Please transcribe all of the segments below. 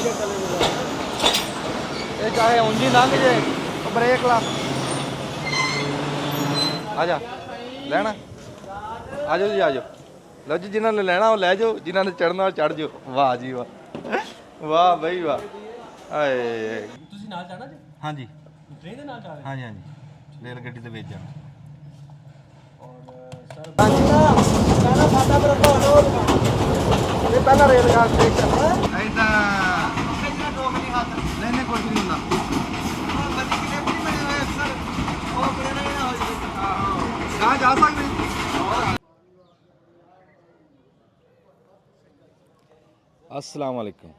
ये चाहे ऊंजी लंघ जे ब्रेक ला आ जा लेना आ जाओ जी आ जाओ लो जी जिन्होंने लेना वो लै जाओ जिन्होंने चढ़ना चढ़ जाओ वाह जी वाह वाह बई वाह हाय ਤੁਸੀਂ ਨਾਲ ਜਾਣਾ ਜੀ हाँ जी ਟ੍ਰੇਨ ਦੇ ਨਾਲ ਜਾ ਰਹੇ हाँ जी हाँ जी रेल गड्डी ਦੇ ਵਿੱਚ ਜਾਣਾ ਔਰ ਇਹ ਪਹਿਲਾਂ ਰੇਲ ਗੱਡੀ ਸਟੇਸ਼ਨ ਐਦਾਂ ਨਹੀਂ ਨਹੀਂ ਕੁਝ ਨਹੀਂ ਹੁੰਦਾ ਕਹਾਂ ਜਾ ਸਕਦੇ अस्सलाम वालेकुम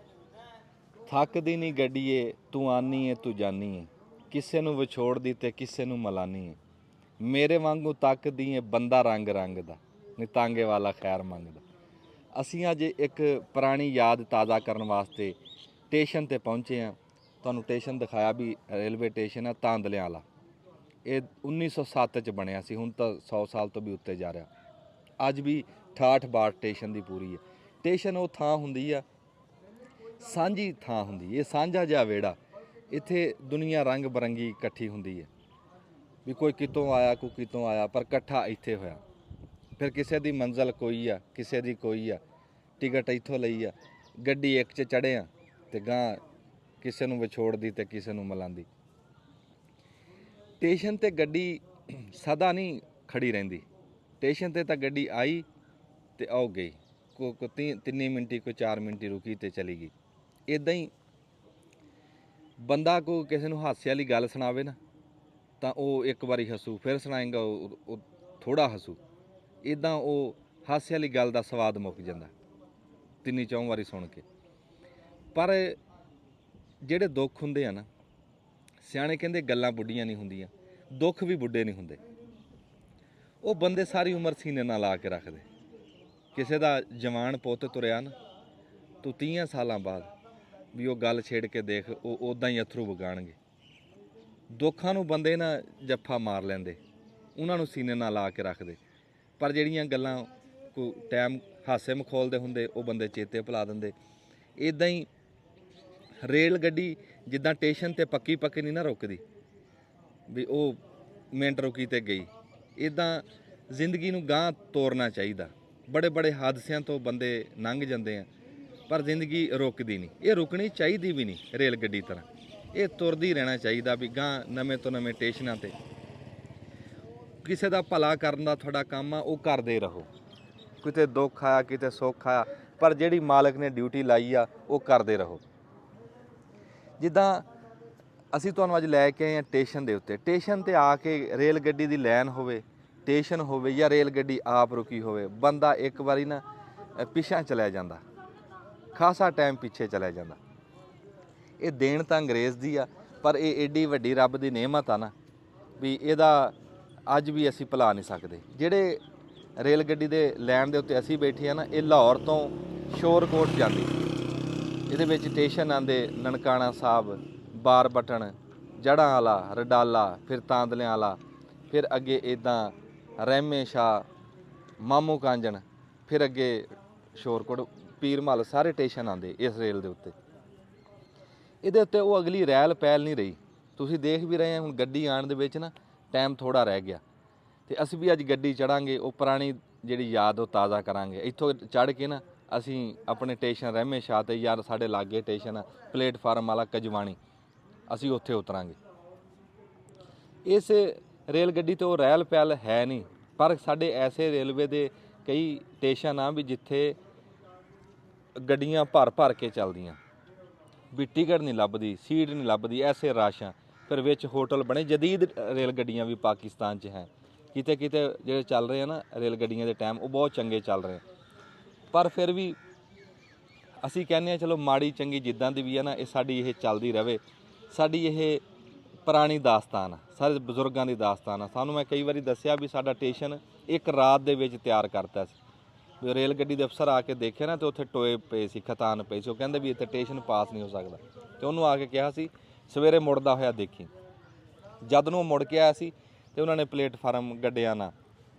ਥੱਕਦੀ ਨਹੀਂ ਗੱਡੀਏ ਤੂੰ ਆਨੀ ਏ ਤੂੰ ਜਾਨੀ ਏ ਕਿਸੇ ਨੂੰ ਵਿਛੋੜਦੀ ਤੇ ਕਿਸੇ ਨੂੰ ਮਲਾਨੀ ਏ ਮੇਰੇ ਵਾਂਗੂ ਤੱਕਦੀ ਏ ਬੰਦਾ ਰੰਗ ਰੰਗ ਦਾ ਨਿਤਾਂਗੇ ਵਾਲਾ ਖੈਰ ਮੰਗਦਾ ਅਸੀਂ ਅੱਜ ਇੱਕ ਪੁਰਾਣੀ ਯਾਦ ਤਾਜ਼ਾ ਕਰਨ ਵਾਸਤੇ ਸਟੇਸ਼ਨ ਤੇ ਪਹੁੰਚੇ ਹਾਂ ਤੁਹਾਨੂੰ ਸਟੇਸ਼ਨ ਦਿਖਾਇਆ ਵੀ ਰੇਲਵੇ ਸਟੇਸ਼ਨ ਹੈ ਤਾਂਦਲਿਆਂ ਵਾਲਾ ਇਹ 1907 ਚ ਬਣਿਆ ਸੀ ਹੁਣ ਤਾਂ 100 ਸਾਲ ਤੋਂ ਵੀ ਉੱਤੇ ਜਾ ਰਿਹਾ ਅੱਜ ਵੀ 68 ਬਾਰ ਸਟੇਸ਼ਨ ਦੀ ਪੂਰੀ ਹੈ ਸਟੇਸ਼ਨ ਉਹ ਥਾਂ ਹੁੰਦੀ ਆ ਸਾਂਝੀ ਥਾਂ ਹੁੰਦੀ ਇਹ ਸਾਂਝਾ ਜਿਹਾ ਵਿਹੜਾ ਇੱਥੇ ਦੁਨੀਆ ਰੰਗ ਬਰੰਗੀ ਇਕੱਠੀ ਹੁੰਦੀ ਹੈ ਵੀ ਕੋਈ ਕਿਤੋਂ ਆਇਆ ਕੋਈ ਕਿਤੋਂ ਆਇਆ ਪਰ ਇਕੱਠਾ ਇੱਥੇ ਹੋਇਆ ਫਿਰ ਕਿਸੇ ਦੀ ਮੰਜ਼ਿਲ ਕੋਈ ਆ ਕਿਸੇ ਦੀ ਕੋਈ ਆ ਟਿਕਟ ਇੱਥੋਂ ਲਈ ਆ ਗੱਡੀ ਇੱਕ 'ਚ ਚੜ੍ਹੇ ਆ ਤੇ ਗਾਂ ਕਿਸੇ ਨੂੰ ਵਿਛੋੜਦੀ ਤੇ ਕਿਸੇ ਨੂੰ ਮਿਲਾਉਂਦੀ ਸਟੇਸ਼ਨ ਤੇ ਗੱਡੀ ਸਦਾ ਨਹੀਂ ਖੜੀ ਰਹਿੰਦੀ ਸਟੇਸ਼ਨ ਤੇ ਤਾਂ ਗੱਡੀ ਆਈ ਤੇ ਆਉ ਗਈ ਕੋਈ 3 ਮਿੰਟ ਕੋਈ 4 ਮਿੰਟ ਰੁਕੀ ਤੇ ਚਲੀ ਗਈ ਇੱਦਾਂ ਹੀ ਬੰਦਾ ਕੋਈ ਕਿਸੇ ਨੂੰ ਹਾਸੇ ਵਾਲੀ ਗੱਲ ਸੁਣਾਵੇ ਨਾ ਤਾਂ ਉਹ ਇੱਕ ਵਾਰੀ ਹੱਸੂ ਫਿਰ ਸੁਣਾਏਗਾ ਉਹ ਥੋੜ੍ਹਾ ਹੱਸੂ ਇੱਦਾਂ ਉਹ ਹਾਸੇ ਵਾਲੀ ਗੱਲ ਦਾ ਸਵਾਦ ਮੁੱਕ ਜਾਂਦਾ 3-4 ਵਾਰੀ ਸੁਣ ਕੇ ਪਰ ਜਿਹੜੇ ਦੁੱਖ ਹੁੰਦੇ ਆ ਨਾ ਸਿਆਣੇ ਕਹਿੰਦੇ ਗੱਲਾਂ ਬੁੱਢੀਆਂ ਨਹੀਂ ਹੁੰਦੀਆਂ ਦੁੱਖ ਵੀ ਬੁੱਢੇ ਨਹੀਂ ਹੁੰਦੇ ਉਹ ਬੰਦੇ ਸਾਰੀ ਉਮਰ ਸੀਨੇ ਨਾਲ ਲਾ ਕੇ ਰੱਖਦੇ ਕਿਸੇ ਦਾ ਜਵਾਨ ਪੁੱਤ ਤੁਰਿਆ ਨਾ ਤੂੰ 30 ਸਾਲਾਂ ਬਾਅਦ ਵੀ ਉਹ ਗੱਲ ਛੇੜ ਕੇ ਦੇਖ ਉਹ ਉੱਦਾਂ ਹੀ ਅਥਰੂ ਵਗਾਣਗੇ ਦੁੱਖਾਂ ਨੂੰ ਬੰਦੇ ਨਾ ਜੱਫਾ ਮਾਰ ਲੈਂਦੇ ਉਹਨਾਂ ਨੂੰ ਸੀਨੇ ਨਾਲ ਲਾ ਕੇ ਰੱਖਦੇ ਪਰ ਜਿਹੜੀਆਂ ਗੱਲਾਂ ਕੋਈ ਟਾਈਮ ਹਾਸੇ ਮਖੌਲ ਦੇ ਹੁੰਦੇ ਉਹ ਬੰਦੇ ਚੇਤੇ ਭੁਲਾ ਦਿੰਦੇ ਇੱਦਾਂ ਹੀ ਰੇਲ ਗੱਡੀ ਜਿੱਦਾਂ ਸਟੇਸ਼ਨ ਤੇ ਪੱਕੀ ਨਹੀਂ ਨਾ ਰੁਕਦੀ ਵੀ ਉਹ ਮਿੰਟ ਰੁਕੀ ਤੇ ਗਈ ਇੱਦਾਂ ਜ਼ਿੰਦਗੀ ਨੂੰ ਗਾਂਹ ਤੋਰਨਾ ਚਾਹੀਦਾ ਬੜੇ ਬੜੇ ਹਾਦਸਿਆਂ ਤੋਂ ਬੰਦੇ ਲੰਘ ਜਾਂਦੇ ਆ ਪਰ ਜ਼ਿੰਦਗੀ ਰੁਕਦੀ ਨਹੀਂ ਇਹ ਰੁਕਣੀ ਚਾਹੀਦੀ ਵੀ ਨਹੀਂ ਰੇਲ ਗੱਡੀ ਤਰ੍ਹਾਂ ਇਹ ਤੁਰਦੀ ਰਹਿਣਾ ਚਾਹੀਦਾ ਵੀ ਗਾਂਹ ਨਵੇਂ ਤੋਂ ਨਵੇਂ ਸਟੇਸ਼ਨਾਂ ਤੇ ਕਿਸੇ ਦਾ ਭਲਾ ਕਰਨ ਦਾ ਤੁਹਾਡਾ ਕੰਮ ਆ ਉਹ ਕਰਦੇ ਰਹੋ ਕਿਤੇ ਦੁੱਖ ਆਇਆ ਕਿਤੇ ਸੁੱਖ ਆਇਆ ਪਰ ਜਿਹੜੀ ਮਾਲਕ ਨੇ ਡਿਊਟੀ ਲਾਈ ਆ ਉਹ ਕਰਦੇ ਰਹੋ ਜਿੱਦਾਂ ਅਸੀਂ ਤੁਹਾਨੂੰ ਅੱਜ ਲੈ ਕੇ ਆਏ ਹਾਂ ਸਟੇਸ਼ਨ ਦੇ ਉੱਤੇ ਸਟੇਸ਼ਨ ਤੇ ਆ ਕੇ ਰੇਲ ਗੱਡੀ ਦੀ ਲਾਈਨ ਹੋਵੇ ਸਟੇਸ਼ਨ ਹੋਵੇ ਜਾਂ ਰੇਲ ਗੱਡੀ ਆਪ ਰੁਕੀ ਹੋਵੇ ਬੰਦਾ ਇੱਕ ਵਾਰੀ ਨਾ ਪਿੱਛਾ ਚਲਿਆ ਜਾਂਦਾ ਖਾਸਾ ਟਾਈਮ ਪਿੱਛੇ ਚਲਿਆ ਜਾਂਦਾ ਇਹ ਦੇਣ ਤਾਂ ਅੰਗਰੇਜ਼ ਦੀ ਆ ਪਰ ਇਹ ਏਡੀ ਵੱਡੀ ਰੱਬ ਦੀ ਨਿਹਮਤ ਆ ਨਾ ਵੀ ਇਹਦਾ ਅੱਜ ਵੀ ਅਸੀਂ ਭੁਲਾ ਨਹੀਂ ਸਕਦੇ ਜਿਹੜੇ ਰੇਲ ਗੱਡੀ ਦੇ ਲਾਈਨ ਦੇ ਉੱਤੇ ਅਸੀਂ ਬੈਠੇ ਆ ਨਾ ਇਹ ਲਾਹੌਰ ਤੋਂ ਸ਼ੋਰਕੋਟ ਜਾਂਦੀ ਇਹਦੇ ਵਿੱਚ ਸਟੇਸ਼ਨ ਆਉਂਦੇ ਨਨਕਾਣਾ ਸਾਹਿਬ ਬਾਰ ਬਟਨ ਜੜ੍ਹਾਂ ਵਾਲਾ ਰਡਾਲਾ ਫਿਰ ਤਾਂਦਲਿਆਂ ਵਾਲਾ ਫਿਰ ਅੱਗੇ ਇੱਦਾਂ ਰਹਿਮੇ ਸ਼ਾਹ ਮਾਮੂ ਕਾਂਜਣ ਫਿਰ ਅੱਗੇ ਸ਼ੋਰਕੋਟ ਪੀਰ ਮੱਲ ਸਾਰੇ ਸਟੇਸ਼ਨ ਆਉਂਦੇ ਇਸ ਰੇਲ ਦੇ ਉੱਤੇ ਇਹਦੇ ਉੱਤੇ ਉਹ ਅਗਲੀ ਰੈਲ ਪਹਿਲ ਨਹੀਂ ਰਹੀ ਤੁਸੀਂ ਦੇਖ ਵੀ ਰਹੇ ਹੁਣ ਗੱਡੀ ਆਉਣ ਦੇ ਵਿੱਚ ਨਾ ਟਾਈਮ ਥੋੜ੍ਹਾ ਰਹਿ ਗਿਆ ਤੇ ਅਸੀਂ ਵੀ ਅੱਜ ਗੱਡੀ ਚੜਾਂਗੇ ਉਹ ਪੁਰਾਣੀ ਜਿਹੜੀ ਯਾਦ ਉਹ ਤਾਜ਼ਾ ਕਰਾਂਗੇ ਇੱਥੋਂ ਚੜ੍ਹ ਕੇ ਨਾ ਅਸੀਂ ਆਪਣੇ ਸਟੇਸ਼ਨ ਰਹਿਮੇ ਸ਼ਾਹ ਤੇ ਯਾਰ ਸਾਡੇ ਲਾਗੇ ਸਟੇਸ਼ਨ ਆ ਪਲੇਟਫਾਰਮ ਵਾਲਾ ਕਜਵਾਣੀ ਅਸੀਂ ਉੱਥੇ ਉਤਰਾਂਗੇ ਇਸ ਰੇਲ ਗੱਡੀ ਤੇ ਉਹ ਰੈਲ ਪਹਿਲ ਹੈ ਨਹੀਂ ਪਰ ਸਾਡੇ ਐਸੇ ਰੇਲਵੇ ਦੇ ਕਈ ਸਟੇਸ਼ਨ ਆ ਵੀ ਜਿੱਥੇ ਗੱਡੀਆਂ ਭਰ ਕੇ ਚੱਲਦੀਆਂ ਵੀ ਟਿਕਟ ਨਹੀਂ ਲੱਭਦੀ ਸੀਟ ਨਹੀਂ ਲੱਭਦੀ ਐਸੇ ਰਸ਼ ਆ ਫਿਰ ਵਿੱਚ ਹੋਟਲ ਬਣੇ ਜਦੀਦ ਰੇਲ ਗੱਡੀਆਂ ਵੀ ਪਾਕਿਸਤਾਨ 'ਚ ਹੈ ਕਿਤੇ ਜਿਹੜੇ ਚੱਲ ਰਹੇ ਆ ਨਾ ਰੇਲ ਗੱਡੀਆਂ ਦੇ ਟਾਈਮ ਉਹ ਬਹੁਤ ਚੰਗੇ ਚੱਲ ਰਹੇ ਪਰ ਫਿਰ ਵੀ ਅਸੀਂ ਕਹਿੰਦੇ ਹਾਂ ਚਲੋ ਮਾੜੀ ਚੰਗੀ ਜਿੱਦਾਂ ਦੀ ਵੀ ਆ ਨਾ ਇਹ ਸਾਡੀ ਇਹ ਚੱਲਦੀ ਰਹੇ ਸਾਡੀ ਇਹ ਪੁਰਾਣੀ ਦਾਸਤਾਨ ਆ ਸਾਰੇ ਬਜ਼ੁਰਗਾਂ ਦੀ ਦਾਸਤਾਨ ਆ ਸਾਨੂੰ ਮੈਂ ਕਈ ਵਾਰੀ ਦੱਸਿਆ ਵੀ ਸਾਡਾ ਸਟੇਸ਼ਨ ਇੱਕ ਰਾਤ ਦੇ ਵਿੱਚ ਤਿਆਰ ਕਰਤਾ ਸੀ ਵੀ ਰੇਲ ਗੱਡੀ ਦੇ ਅਫਸਰ ਆ ਕੇ ਦੇਖੇ ਨਾ ਤੇ ਉੱਥੇ ਟੋਏ ਪਏ ਸੀ ਖਤਾਨ ਪਏ ਸੀ ਉਹ ਕਹਿੰਦੇ ਵੀ ਇੱਥੇ ਸਟੇਸ਼ਨ ਪਾਸ ਨਹੀਂ ਹੋ ਸਕਦਾ ਤੇ ਉਹਨੂੰ ਆ ਕੇ ਕਿਹਾ ਸੀ ਸਵੇਰੇ ਮੁੜਦਾ ਹੋਇਆ ਦੇਖੀ ਜਦ ਨੂੰ ਉਹ ਮੁੜ ਕੇ ਆਇਆ ਸੀ ਤੇ ਉਹਨਾਂ ਨੇ ਪਲੇਟਫਾਰਮ ਗੱਡਿਆਂ ਨਾਲ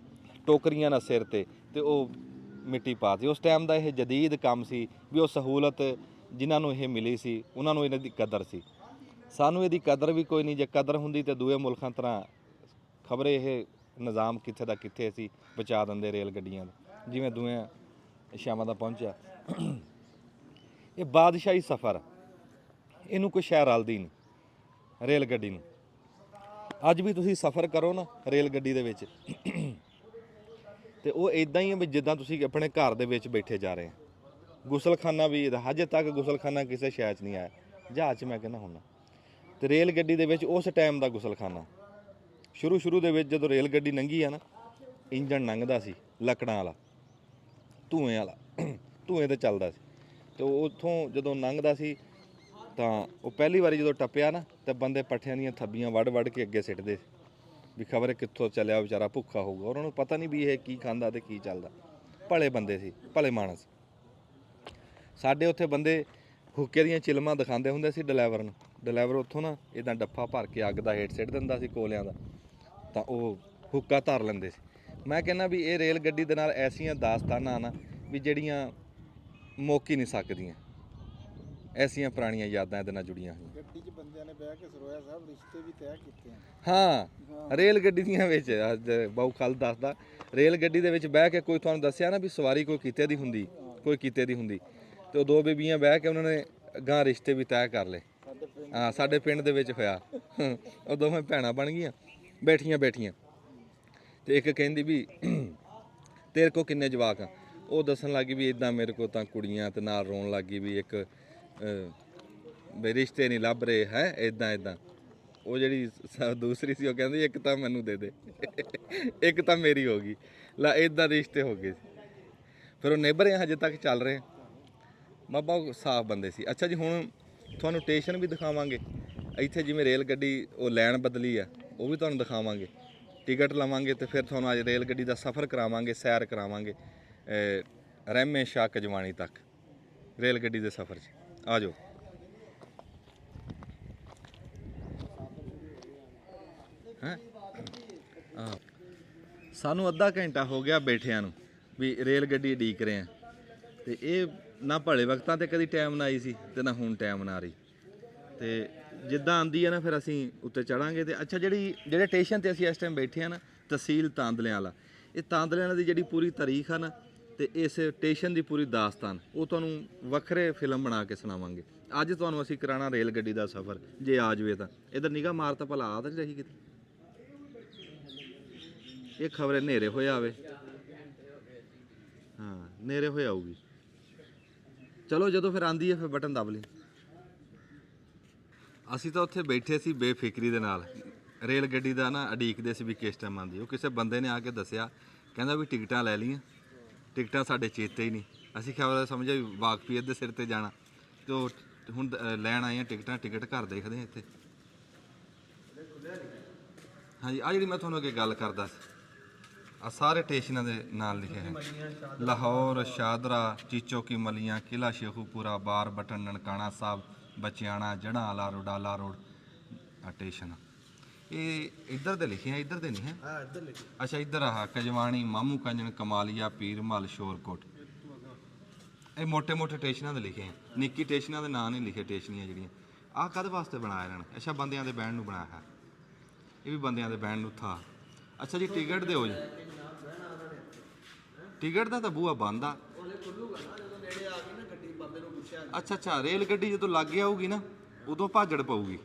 ਟੋਕਰੀਆਂ ਨਾਲ ਸਿਰ ਤੇ ਉਹ ਮਿੱਟੀ ਪਾ ਦਿੱਤੀ ਉਸ ਟਾਈਮ ਦਾ ਇਹ ਜਦੀਦ ਕੰਮ ਸੀ ਵੀ ਉਹ ਸਹੂਲਤ ਜਿਨ੍ਹਾਂ ਨੂੰ ਇਹ ਮਿਲੀ ਸੀ ਉਹਨਾਂ ਨੂੰ ਇਹਨਾਂ ਦੀ ਕਦਰ ਸੀ। ਸਾਨੂੰ ਇਹਦੀ ਕਦਰ ਵੀ ਕੋਈ ਨਹੀਂ। ਜੇ ਕਦਰ ਹੁੰਦੀ ਤੇ ਦੂਏ ਮੁਲਕਾਂ ਤਰ੍ਹਾਂ ਖਬਰੇ ਇਹ ਨਿਜ਼ਾਮ ਕਿੱਥੇ ਦਾ ਕਿੱਥੇ ਸੀ ਪਹੁੰਚਾ ਦਿੰਦੇ ਰੇਲ ਗੱਡੀਆਂ ਦਾ, ਜਿਵੇਂ ਦੂਏ ਸ਼ਾਮਾਂ ਦਾ ਪਹੁੰਚਿਆ। ਇਹ ਬਾਦਸ਼ਾਹੀ ਸਫ਼ਰ, ਇਹਨੂੰ ਕੋਈ ਸ਼ਹਿਰ ਰਲਦੀ ਨਹੀਂ ਰੇਲ ਗੱਡੀ ਨੂੰ। ਅੱਜ ਵੀ ਤੁਸੀਂ ਸਫ਼ਰ ਕਰੋ ਨਾ ਰੇਲ ਗੱਡੀ ਦੇ ਵਿੱਚ ਤੇ ਉਹ ਇਦਾਂ ਹੀ ਹੈ ਵੀ ਜਿੱਦਾਂ ਤੁਸੀਂ ਆਪਣੇ ਘਰ ਦੇ ਵਿੱਚ ਬੈਠੇ ਜਾ ਰਹੇ ਆ। ਗੁਸਲਖਾਨਾ ਵੀ ਹਜੇ ਤੱਕ ਗੁਸਲਖਾਨਾ ਕਿਸੇ ਸ਼ਹਿਰ 'ਚ ਨਹੀਂ ਆਇਆ, ਜਹਾਜ਼ 'ਚ ਮੈਂ ਕਹਿੰਦਾ ਹੁੰਦਾ। ਤੇ ਰੇਲ ਗੱਡੀ ਦੇ ਵਿੱਚ ਉਸ ਟਾਈਮ ਦਾ ਗੁਸਲਖਾਨਾ, ਸ਼ੁਰੂ ਦੇ ਵਿੱਚ ਜਦੋਂ ਰੇਲ ਗੱਡੀ ਲੰਘੀ ਆ ਨਾ, ਇੰਜਣ ਲੰਘਦਾ ਸੀ ਲੱਕੜਾਂ ਵਾਲਾ, ਧੂਏ ਵਾਲਾ, ਧੂਏ ਤੇ ਚੱਲਦਾ ਸੀ। ਤੇ ਉੱਥੋਂ ਜਦੋਂ ਲੰਘਦਾ ਸੀ ਤਾਂ ਉਹ ਪਹਿਲੀ ਵਾਰੀ ਜਦੋਂ ਟੱਪਿਆ ਨਾ ਤੇ ਬੰਦੇ ਪੱਠਿਆਂ ਦੀਆਂ ਥੱਬੀਆਂ ਵੱਢ ਕੇ ਅੱਗੇ ਸਿੱਟਦੇ ਸੀ ਵੀ ਖਬਰ ਕਿੱਥੋਂ ਚੱਲਿਆ ਵਿਚਾਰਾ, ਭੁੱਖਾ ਹੋਊਗਾ। ਉਹਨਾਂ ਨੂੰ ਪਤਾ ਨਹੀਂ ਵੀ ਇਹ ਕੀ ਖਾਂਦਾ ਤੇ ਕੀ ਚੱਲਦਾ। ਭਲੇ ਬੰਦੇ ਸੀ, ਭਲੇ ਮਾਨਸ। ਸਾਡੇ ਉੱਥੇ ਬੰਦੇ ਹੁੱਕੇ ਦੀਆਂ ਚਿਲਮਾਂ ਦਿਖਾਉਂਦੇ ਹੁੰਦੇ ਸੀ ਡਰਾਈਵਰ ਨੂੰ। ਡਰਾਈਵਰ ਉੱਥੋਂ ਨਾ ਇੱਦਾਂ ਡੱਫਾ ਭਰ ਕੇ ਅੱਗ ਦਾ ਹੇਠ ਸਿੱਟ ਦਿੰਦਾ ਸੀ ਕੋਲਿਆਂ ਦਾ, ਤਾਂ ਉਹ ਹੁੱਕਾ ਧਰ ਲੈਂਦੇ ਸੀ। ਮੈਂ ਕਹਿੰਦਾ ਵੀ ਇਹ ਰੇਲ ਗੱਡੀ ਦੇ ਨਾਲ ਐਸੀਆਂ ਦਾਸਤਾਨਾਂ ਨਾ ਵੀ ਜਿਹੜੀਆਂ ਮੁੱਕ ਹੀ ਨਹੀਂ ਸਕਦੀਆਂ। ਐਸੀਆਂ ਪੁਰਾਣੀਆਂ ਯਾਦਾਂ ਇਹਦੇ ਨਾਲ ਜੁੜੀਆਂ ਹੋਈਆਂ। ਗੱਡੀ 'ਚ ਬੰਦਿਆਂ ਨੇ ਬਹਿ ਕੇ ਸਰੋਇਆ ਸਾਹਿਬ ਰਿਸ਼ਤੇ ਵੀ ਤੈਅ ਕੀਤੇ ਆ। ਹਾਂ, ਰੇਲ ਗੱਡੀ ਦੀਆਂ ਵਿੱਚ ਅੱਜ ਬਹੁ ਕੱਲ ਦੱਸਦਾ, ਰੇਲ ਗੱਡੀ ਦੇ ਵਿੱਚ ਬਹਿ ਕੇ ਕੋਈ ਤੁਹਾਨੂੰ ਦੱਸਿਆ ਨਾ ਵੀ ਸਵਾਰੀ ਕੋਈ ਕੀਤੇ ਦੀ ਹੁੰਦੀ, ਕੋਈ ਕੀਤੇ ਦੀ ਹੁੰਦੀ, ਤੇ ਉਹ ਦੋ ਬੀਬੀਆਂ ਬਹਿ ਕੇ ਉਹਨਾਂ ਨੇ ਗਾਂ ਰਿਸ਼ਤੇ ਵੀ ਤੈਅ ਕਰ ਲਏ। ਹਾਂ, ਸਾਡੇ ਪਿੰਡ ਦੇ ਵਿੱਚ ਹੋਇਆ। ਉਹ ਦੋਵੇਂ ਭੈਣਾਂ ਬਣ ਗਈਆਂ, ਬੈਠੀਆਂ ਤੇ ਇੱਕ ਕਹਿੰਦੀ ਵੀ ਤੇਰੇ ਕੋ ਕਿੰਨੇ ਜਵਾਕ ਆ? ਉਹ ਦੱਸਣ ਲੱਗੀ ਵੀ ਇਦਾਂ ਮੇਰੇ ਕੋ ਤਾਂ ਕੁੜੀਆਂ, ਤੇ ਨਾਲ ਰੋਣ ਲੱਗੀ ਵੀ ਇੱਕ ਵੀ ਰਿਸ਼ਤੇ ਨਹੀਂ ਲੱਭ ਰਹੇ ਹੈ, ਇਦਾਂ। ਉਹ ਜਿਹੜੀ ਦੂਸਰੀ ਸੀ ਉਹ ਕਹਿੰਦੀ ਇੱਕ ਤਾਂ ਮੈਨੂੰ ਦੇ ਦੇ, ਇੱਕ ਤਾਂ ਮੇਰੀ ਹੋ ਗਈ। ਲਾ ਇਦਾਂ ਰਿਸ਼ਤੇ ਹੋ ਗਏ ਸੀ। ਫਿਰ ਉਹ ਨਿਭਰੇ ਹਜੇ ਤੱਕ ਚੱਲ ਰਹੇ। ਬਾਬਾ ਸਾਫ਼ ਬੰਦੇ ਸੀ। ਅੱਛਾ ਜੀ, ਹੁਣ ਤੁਹਾਨੂੰ ਸਟੇਸ਼ਨ ਵੀ ਦਿਖਾਵਾਂਗੇ। ਇੱਥੇ ਜਿਵੇਂ ਰੇਲ ਗੱਡੀ ਉਹ ਲਾਈਨ ਬਦਲੀ ਆ, ਉਹ ਵੀ ਤੁਹਾਨੂੰ ਦਿਖਾਵਾਂਗੇ। ਟਿਕਟ ਲਵਾਂਗੇ ਤੇ ਫਿਰ ਤੁਹਾਨੂੰ ਅੱਜ ਰੇਲ ਗੱਡੀ ਦਾ ਸਫ਼ਰ ਕਰਾਵਾਂਗੇ, ਸੈਰ ਕਰਾਵਾਂਗੇ ਰਹਿਮੇ ਸ਼ਾਹ ਕਜਵਾਣੀ ਤੱਕ ਰੇਲ ਗੱਡੀ ਦੇ ਸਫ਼ਰ 'ਚ। ਆ ਜਾਓ। ਹੈਂ, ਸਾਨੂੰ ਅੱਧਾ ਘੰਟਾ ਹੋ ਗਿਆ ਬੈਠਿਆਂ ਨੂੰ ਵੀ ਰੇਲ ਗੱਡੀ ਉਡੀਕ ਰਹੇ ਆ। ਤੇ ਇਹ ਨਾ ਭਲੇ ਵਕਤਾਂ ਤੇ ਕਦੀ ਟਾਈਮ ਨਾ ਆਈ ਸੀ ਤੇ ਨਾ ਹੁਣ ਟਾਈਮ ਨਾ ਆ ਰਹੀ। ਤੇ ਜਿੱਦਾਂ ਆਂਦੀ ਆ ਨਾ ਫਿਰ ਅਸੀਂ ਉੱਤੇ ਚੜਾਂਗੇ। ਤੇ ਅੱਛਾ, ਜਿਹੜੇ ਸਟੇਸ਼ਨ ਤੇ ਅਸੀਂ ਇਸ ਟਾਈਮ ਬੈਠੇ ਆ ਨਾ, ਤਹਿਸੀਲ ਤਾਂਦਲਿਆਂ ਵਾਲਾ, ਇਹ ਤਾਂਦਲਿਆਂ ਵਾਲਾ ਦੀ ਜਿਹੜੀ ਪੂਰੀ ਤਾਰੀਖ ਆ ਨਾ, ਤੇ ਇਸ ਸਟੇਸ਼ਨ ਦੀ ਪੂਰੀ ਦਾਸਤਾਨ, ਉਹ ਤੁਹਾਨੂੰ ਵੱਖਰੇ ਫਿਲਮ ਬਣਾ ਕੇ ਸੁਣਾਵਾਂਗੇ। ਅੱਜ ਤੁਹਾਨੂੰ ਅਸੀਂ ਕਰਾਉਣਾ ਰੇਲ ਗੱਡੀ ਦਾ ਸਫ਼ਰ। ਜੇ ਆ ਜਾਵੇ ਤਾਂ ਇੱਧਰ ਨਿਗਾਹ ਮਾਰ ਤਾਂ ਭਲਾ ਆ ਤਾਂ ਨਹੀਂ ਰਹੀ ਕਿਤੇ। ਇਹ ਖਬਰੇ ਹਨੇਰੇ ਹੋਇਆ ਆਵੇ। ਹਾਂ, ਹਨੇਰੇ ਹੋਇਆ ਆਊਗੀ। ਚਲੋ, ਜਦੋਂ ਫਿਰ ਆਂਦੀ ਹੈ ਫਿਰ ਬਟਨ ਦਬ ਲਈ। ਅਸੀਂ ਤਾਂ ਉੱਥੇ ਬੈਠੇ ਸੀ ਬੇਫਿਕਰੀ ਦੇ ਨਾਲ, ਰੇਲ ਗੱਡੀ ਦਾ ਨਾ ਉਡੀਕਦੇ ਸੀ ਵੀ ਕਿਸ ਟਾਈਮ ਆਉਂਦੀ। ਉਹ ਕਿਸੇ ਬੰਦੇ ਨੇ ਆ ਕੇ ਦੱਸਿਆ, ਕਹਿੰਦਾ ਵੀ ਟਿਕਟਾਂ ਲੈ ਲਈਆਂ। ਟਿਕਟਾਂ ਸਾਡੇ ਚੇਤੇ ਹੀ ਨਹੀਂ। ਅਸੀਂ ਖਬਰ ਸਮਝਿਆ ਵੀ ਵਾਕਫੀਅਤ ਦੇ ਸਿਰ ਤੇ ਜਾਣਾ, ਤੇ ਉਹ ਹੁਣ ਲੈਣ ਆਏ ਆ ਟਿਕਟਾਂ। ਟਿਕਟ ਘਰ ਦੇਖਦੇ ਆ ਇੱਥੇ। ਹਾਂਜੀ, ਆ ਜਿਹੜੀ ਮੈਂ ਤੁਹਾਨੂੰ ਅੱਗੇ ਗੱਲ ਕਰਦਾ ਸੀ, ਆ ਸਾਰੇ ਸਟੇਸ਼ਨਾਂ ਦੇ ਨਾਲ ਲਿਖੇ ਹੈ। ਲਾਹੌਰ, ਸ਼ਾਦਰਾ, ਚੀਚੋ ਕੀ ਮਲੀਆਂ, ਕਿਲਾ ਸ਼ੇਖੂਪੁਰਾ, ਬਾਰ ਬਟਨ, ਨਨਕਾਣਾ ਸਾਹਿਬ, ਬਚਿਆਣਾ, ਜੜ੍ਹਾਂ ਵਾਲਾ ਰੋਡ, ਆਲਾ ਰੋਡ। ਆ ਸਟੇਸ਼ਨ ਇਹ ਇੱਧਰ ਦੇ ਲਿਖੇ ਆ, ਇੱਧਰ ਦੇ ਨਹੀਂ ਹੈ। ਹਾਂ, ਇੱਧਰ ਲਿਖੇ। ਅੱਛਾ, ਇੱਧਰ ਆਹ ਕਜਵਾਣੀ, ਮਾਮੂ ਕੰਜਣ, ਕਮਾਲੀਆ, ਪੀਰਮਲ, ਸ਼ੋਰਕੋਟ। ਇਹ ਮੋਟੇ ਸਟੇਸ਼ਨਾਂ ਦੇ ਲਿਖੇ ਆ। ਨਿੱਕੀ ਸਟੇਸ਼ਨਾਂ ਦੇ ਨਾਂ ਨਹੀਂ ਲਿਖੇ। ਸਟੇਸ਼ਨੀਆਂ ਜਿਹੜੀਆਂ ਆਹ ਕਾਹਦੇ ਵਾਸਤੇ ਬਣਾਇਆ ਇਹਨਾਂ ਨੇ? ਅੱਛਾ, ਬੰਦਿਆਂ ਦੇ ਬਹਿਣ ਨੂੰ ਬਣਾਇਆ ਹੈ। ਇਹ ਵੀ ਬੰਦਿਆਂ ਦੇ ਬਹਿਣ ਨੂੰ ਥਾ। ਅੱਛਾ ਜੀ, ਟਿਕਟ ਦਿਓ ਜੀ। ਟਿਕਟ ਦਾ ਤਾਂ ਬੂਹਾ ਬੰਦ ਆ। ਅੱਛਾ, ਰੇਲ ਗੱਡੀ ਜਦੋਂ ਲੱਗ ਆਊਗੀ ਨਾ, ਉਦੋਂ ਭਾਜੜ ਪਊਗੀ।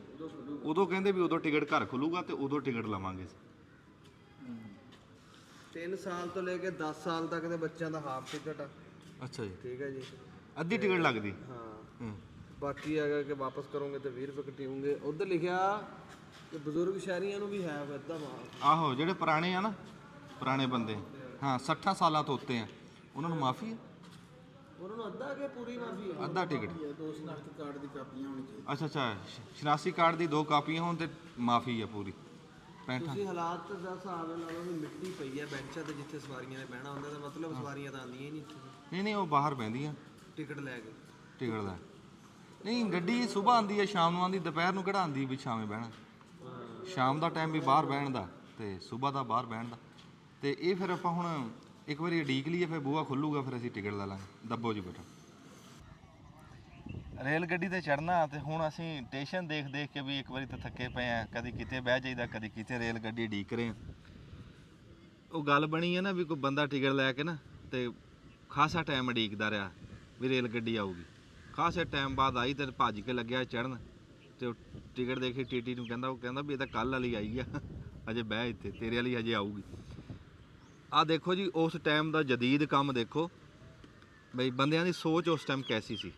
ਉਦੋਂ ਕਹਿੰਦੇ ਵੀ ਉਦੋਂ ਟਿਕਟ ਘਰ ਖੁੱਲੂਗਾ ਤੇ ਉਦੋਂ ਟਿਕਟ ਲਵਾਂਗੇ। 3 ਸਾਲ ਤੋਂ ਲੈ ਕੇ 10 ਸਾਲ ਤੱਕ ਦੇ ਬੱਚਿਆਂ ਦਾ ਹਾਫ ਟਿਕਟ ਆ। ਅੱਛਾ ਜੀ, ਠੀਕ ਹੈ ਜੀ। ਅੱਧੀ ਟਿਕਟ ਲੱਗਦੀ। ਹਾਂ, ਬਾਕੀ ਅਗਰ ਕਿ ਵਾਪਸ ਕਰੋਗੇ ਤਾਂ 20 ਰੁਪਏ ਕਟੀਉਂਗੇ। ਉੱਧਰ ਲਿਖਿਆ ਕਿ ਬਜ਼ੁਰਗ ਸ਼ਹਿਰੀਆਂ ਨੂੰ ਵੀ ਹੈ ਇੱਦਾਂ ਮਾਫ। ਆਹੋ, ਜਿਹੜੇ ਪੁਰਾਣੇ ਆ ਨਾ, ਪੁਰਾਣੇ ਬੰਦੇ, ਹਾਂ 60 ਸਾਲਾਂ ਤੋਂ ਉੱਤੇ ਆ, ਉਹਨਾਂ ਨੂੰ ਮਾਫੀ ਹੈ। ਉਹਨਾਂ ਨੂੰ ਅੱਧਾ ਕਿ ਪੂਰੀ ਮਾਫੀ ਹੈ? ਅੱਧਾ ਟਿਕਟ। 2 ਸ਼ਨਾਖਤੀ ਕਾਰਡ ਦੀ ਕਾਪੀਆਂ ਹੋਣੀ ਚਾਹੀਦੀਆਂ। ਅੱਛਾ, ਸ਼ਨਾਖਤੀ ਕਾਰਡ ਦੀ 2 ਕਾਪੀਆਂ ਹੋਣ ਤੇ ਮਾਫੀ ਹੈ ਪੂਰੀ। 65 ਤੁਸੀਂ ਹਾਲਾਤ ਦਾ ਹਿਸਾਬ ਲਾ ਲਓ ਵੀ ਮਿੱਟੀ ਪਈ ਹੈ ਬੈਂਚਾਂ ਤੇ ਜਿੱਥੇ ਸਵਾਰੀਆਂ ਨੇ ਬਹਿਣਾ ਹੁੰਦਾ, ਤਾਂ ਮਤਲਬ ਸਵਾਰੀਆਂ ਤਾਂ ਆਉਂਦੀਆਂ ਹੀ ਨਹੀਂ ਇੱਥੇ। ਨਹੀਂ, ਉਹ ਬਾਹਰ ਬਹਿੰਦੀਆਂ ਟਿਕਟ ਲੈ ਕੇ। ਟਿਕਟ ਦਾ ਨਹੀਂ, ਗੱਡੀ ਸਵੇਰ ਆਉਂਦੀ ਹੈ, ਸ਼ਾਮ ਨੂੰ ਆਉਂਦੀ, ਦੁਪਹਿਰ ਨੂੰ ਕਿਹੜਾ ਆਉਂਦੀ ਵੀ ਸ਼ਾਮੇ ਬਹਿਣਾ। ਸ਼ਾਮ ਦਾ ਟਾਈਮ ਵੀ ਬਾਹਰ ਬਹਿਣ ਦਾ ਤੇ ਸਵੇਰ ਦਾ ਬਾਹਰ ਬਹਿਣ ਦਾ। ਤੇ ਇਹ ਫਿਰ ਆਪਾਂ ਹੁਣ ਇੱਕ ਵਾਰੀ ਉਡੀਕ ਲਈਏ, ਫਿਰ ਬੂਹਾ ਖੁੱਲੂਗਾ, ਫਿਰ ਅਸੀਂ ਟਿਕਟ ਲੈ ਲਾਂਗੇ। ਦੱਬੋ ਜੀ ਬੇਟਾ। ਰੇਲ ਗੱਡੀ ਤੇ ਚੜਨਾ ਤੇ ਹੁਣ ਅਸੀਂ ਸਟੇਸ਼ਨ ਦੇਖ ਦੇਖ ਕੇ ਵੀ ਇੱਕ ਵਾਰੀ ਤਾਂ ਥੱਕੇ ਪਏ ਆ, ਕਦੀ ਕਿਤੇ ਬਹਿ ਜਾਈਦਾ ਕਦੀ ਕਿਤੇ ਰੇਲ ਗੱਡੀ ਉਡੀਕ ਰਹੇ ਆ। ਉਹ ਗੱਲ ਬਣੀ ਹੈ ਨਾ ਵੀ ਕੋਈ ਬੰਦਾ ਟਿਕਟ ਲੈ ਕੇ ਨਾ ਤੇ ਖਾਸਾ ਟਾਈਮ ਉਡੀਕਦਾ ਰਿਹਾ ਵੀ ਰੇਲ ਗੱਡੀ ਆਊਗੀ। ਖਾਸੇ ਟਾਈਮ ਬਾਅਦ ਆਈ ਤੇ ਭੱਜ ਕੇ ਲੱਗਿਆ ਚੜਨ ਤੇ ਉਹ ਟਿਕਟ ਦੇਖੀ ਟੀਟੀ ਨੂੰ ਕਹਿੰਦਾ, ਉਹ ਕਹਿੰਦਾ ਵੀ ਇਹ ਤਾਂ ਕੱਲ੍ਹ ਵਾਲੀ ਆਈ ਆ, ਅਜੇ ਬਹਿ ਇੱਥੇ, ਤੇਰੇ ਵਾਲੀ ਹਜੇ ਆਊਗੀ। ਆਹ ਦੇਖੋ ਜੀ ਉਸ ਟਾਈਮ ਦਾ ਜਦੀਦ ਕੰਮ ਦੇਖੋ ਬਈ ਬੰਦਿਆਂ ਦੀ ਸੋਚ ਉਸ ਟਾਈਮ ਕੈਸੀ ਸੀ।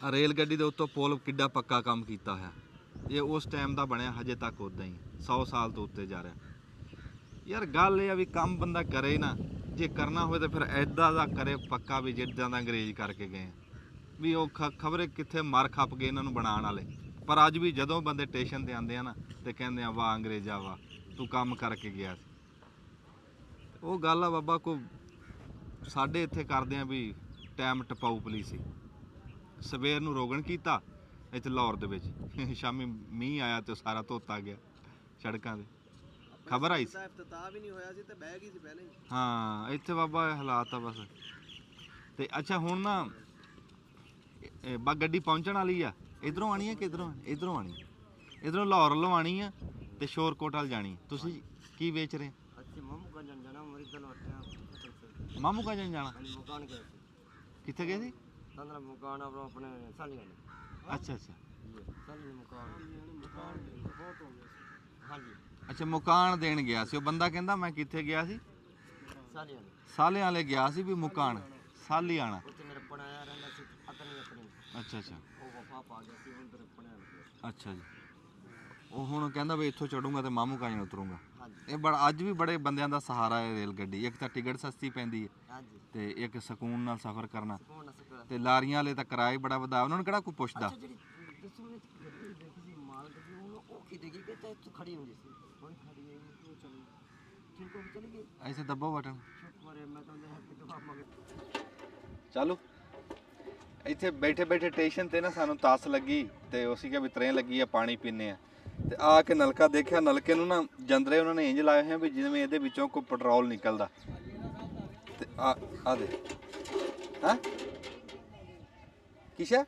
ਆ ਰੇਲ ਗੱਡੀ ਦੇ ਉੱਤੋਂ ਪੁਲ ਕਿੱਡਾ ਪੱਕਾ ਕੰਮ ਕੀਤਾ ਹੋਇਆ, ਇਹ ਉਸ ਟਾਈਮ ਦਾ ਬਣਿਆ, ਹਜੇ ਤੱਕ ਉੱਦਾਂ ਹੀ 100 ਸਾਲ ਤੋਂ ਉੱਤੇ ਜਾ ਰਿਹਾ। ਯਾਰ ਗੱਲ ਇਹ ਆ ਵੀ ਕੰਮ ਬੰਦਾ ਕਰੇ ਨਾ, ਜੇ ਕਰਨਾ ਹੋਵੇ ਤਾਂ ਫਿਰ ਐਦਾਂ ਦਾ ਕਰੇ ਪੱਕਾ ਵੀ ਜਿੱਦਾਂ ਦਾ ਅੰਗਰੇਜ਼ ਕਰਕੇ ਗਏ ਵੀ ਉਹ ਖਬਰੇ ਕਿੱਥੇ ਮਰ ਖੱਪ ਗਏ ਇਹਨਾਂ ਨੂੰ ਬਣਾਉਣ ਵਾਲੇ। ਪਰ ਅੱਜ ਵੀ ਜਦੋਂ ਬੰਦੇ ਸਟੇਸ਼ਨ ਤੇ ਆਉਂਦੇ ਆ ਨਾ ਤੇ ਕਹਿੰਦੇ ਆ ਵਾਹ ਅੰਗਰੇਜ਼ਾ ਵਾਹ ਤੂੰ ਕੰਮ ਕਰਕੇ ਗਿਆ ਸੀ। ਉਹ ਗੱਲ ਆ ਬਾਬਾ ਕੋ ਸਾਡੇ ਇੱਥੇ ਕਰਦੇ ਆ ਵੀ ਟਾਈਮ ਟਪਾਊ ਪੁਲਿਸ ਸੀ। ਸਵੇਰ ਨੂੰ ਰੋਗਨ ਕੀਤਾ ਇੱਥੇ ਲਾਹੌਰ ਦੇ ਵਿੱਚ, ਸ਼ਾਮੀ ਮੀਂਹ ਆਇਆ ਤੇ ਸਾਰਾ ਧੋਤਾ ਗਿਆ ਸੜਕਾਂ ਤੇ, ਖਬਰ ਆਈ ਸੀ। ਇਫਤਤਾਹ ਵੀ ਨਹੀਂ ਹੋਇਆ ਸੀ ਤੇ ਬਹਿ ਗਈ ਸੀ ਪਹਿਲੇ। ਹਾਂ ਇੱਥੇ ਬਾਬਾ ਇਹ ਹਾਲਾਤ ਆ ਬਸ। ਤੇ ਅੱਛਾ ਹੁਣ ਨਾ ਬਾ ਗੱਡੀ ਪਹੁੰਚਣ ਵਾਲੀ ਆ, ਇਧਰੋਂ ਆਣੀ ਆ ਕਿ ਇਧਰੋਂ? ਇਧਰੋਂ ਆਣੀ, ਇਧਰੋਂ ਲਾਹੌਰ ਵੱਲੋਂ ਆਣੀ ਆ ਤੇ ਸ਼ੋਰਕੋਟ ਵੱਲ ਜਾਣੀ। ਤੁਸੀਂ ਕੀ ਵੇਚ ਰਹੇ? ਮਾਮੂ ਕਾ ਜਾਣਾ? ਕਿੱਥੇ ਗਏ ਸੀ? ਅੱਛਾ ਅੱਛਾ ਅੱਛਾ ਮਕਾਨ ਦੇਣ ਗਿਆ ਸੀ ਉਹ ਬੰਦਾ, ਕਹਿੰਦਾ ਮੈਂ ਕਿੱਥੇ ਗਿਆ ਸੀ? ਸਾਲੇ ਵਾਲੇ ਗਿਆ ਸੀ ਵੀ ਮਕਾਨ ਸਾਲੀ ਆਣਾ। ਅੱਛਾ ਅੱਛਾ ਅੱਛਾ ਜੀ। ਉਹ ਹੁਣ ਕਹਿੰਦਾ ਵੀ ਇੱਥੋਂ ਚੜੂੰਗਾ ਤੇ ਮਾਮੂ ਕਾਂਜ ਉਤਰੂੰਗਾ। ਇਹ ਬੜਾ ਅੱਜ ਵੀ ਬੜੇ ਬੰਦਿਆਂ ਦਾ ਸਹਾਰਾ ਹੈ ਰੇਲ ਗੱਡੀ। ਇੱਕ ਤਾਂ ਟਿਕਟ ਸਸਤੀ ਪੈਂਦੀ ਹੈ ਤੇ ਇੱਕ ਸਕੂਨ ਨਾਲ ਸਫ਼ਰ ਕਰਨਾ, ਤੇ ਲਾਰੀਆਂ ਵਾਲੇ ਤਾਂ ਕਿਰਾਇਆ ਬੜਾ ਵਧਾ, ਉਹਨਾਂ ਨੂੰ ਕਿਹੜਾ ਕੋਈ ਪੁੱਛਦਾ। ਐਸੇ ਦੱਬੋ ਬਟਨ ਚਲੋ। ਇੱਥੇ ਬੈਠੇ ਬੈਠੇ ਸਟੇਸ਼ਨ ਤੇ ਨਾ ਸਾਨੂੰ ਤਾਸ ਲੱਗੀ ਤੇ ਅਸੀਂ ਕਿਹਾ ਵੀ ਤਰੇਂ ਲੱਗੀ ਆ ਪਾਣੀ ਪੀਨੇ ਆ, ਤੇ ਆ ਕੇ ਨਲਕਾ ਦੇਖਿਆ, ਨਲਕੇ ਨੂੰ ਨਾ ਜੰਦਰੇ ਉਹਨਾਂ ਨੇ ਇੰਜ ਲਾਏ ਹੋਏ ਵੀ ਜਿਵੇਂ ਇਹਦੇ ਵਿੱਚੋਂ ਕੋਈ ਪੈਟਰੋਲ ਨਿਕਲਦਾ। ਤੇ ਆ ਦੇ ਹਾਂ ਕਿਸ਼ਾ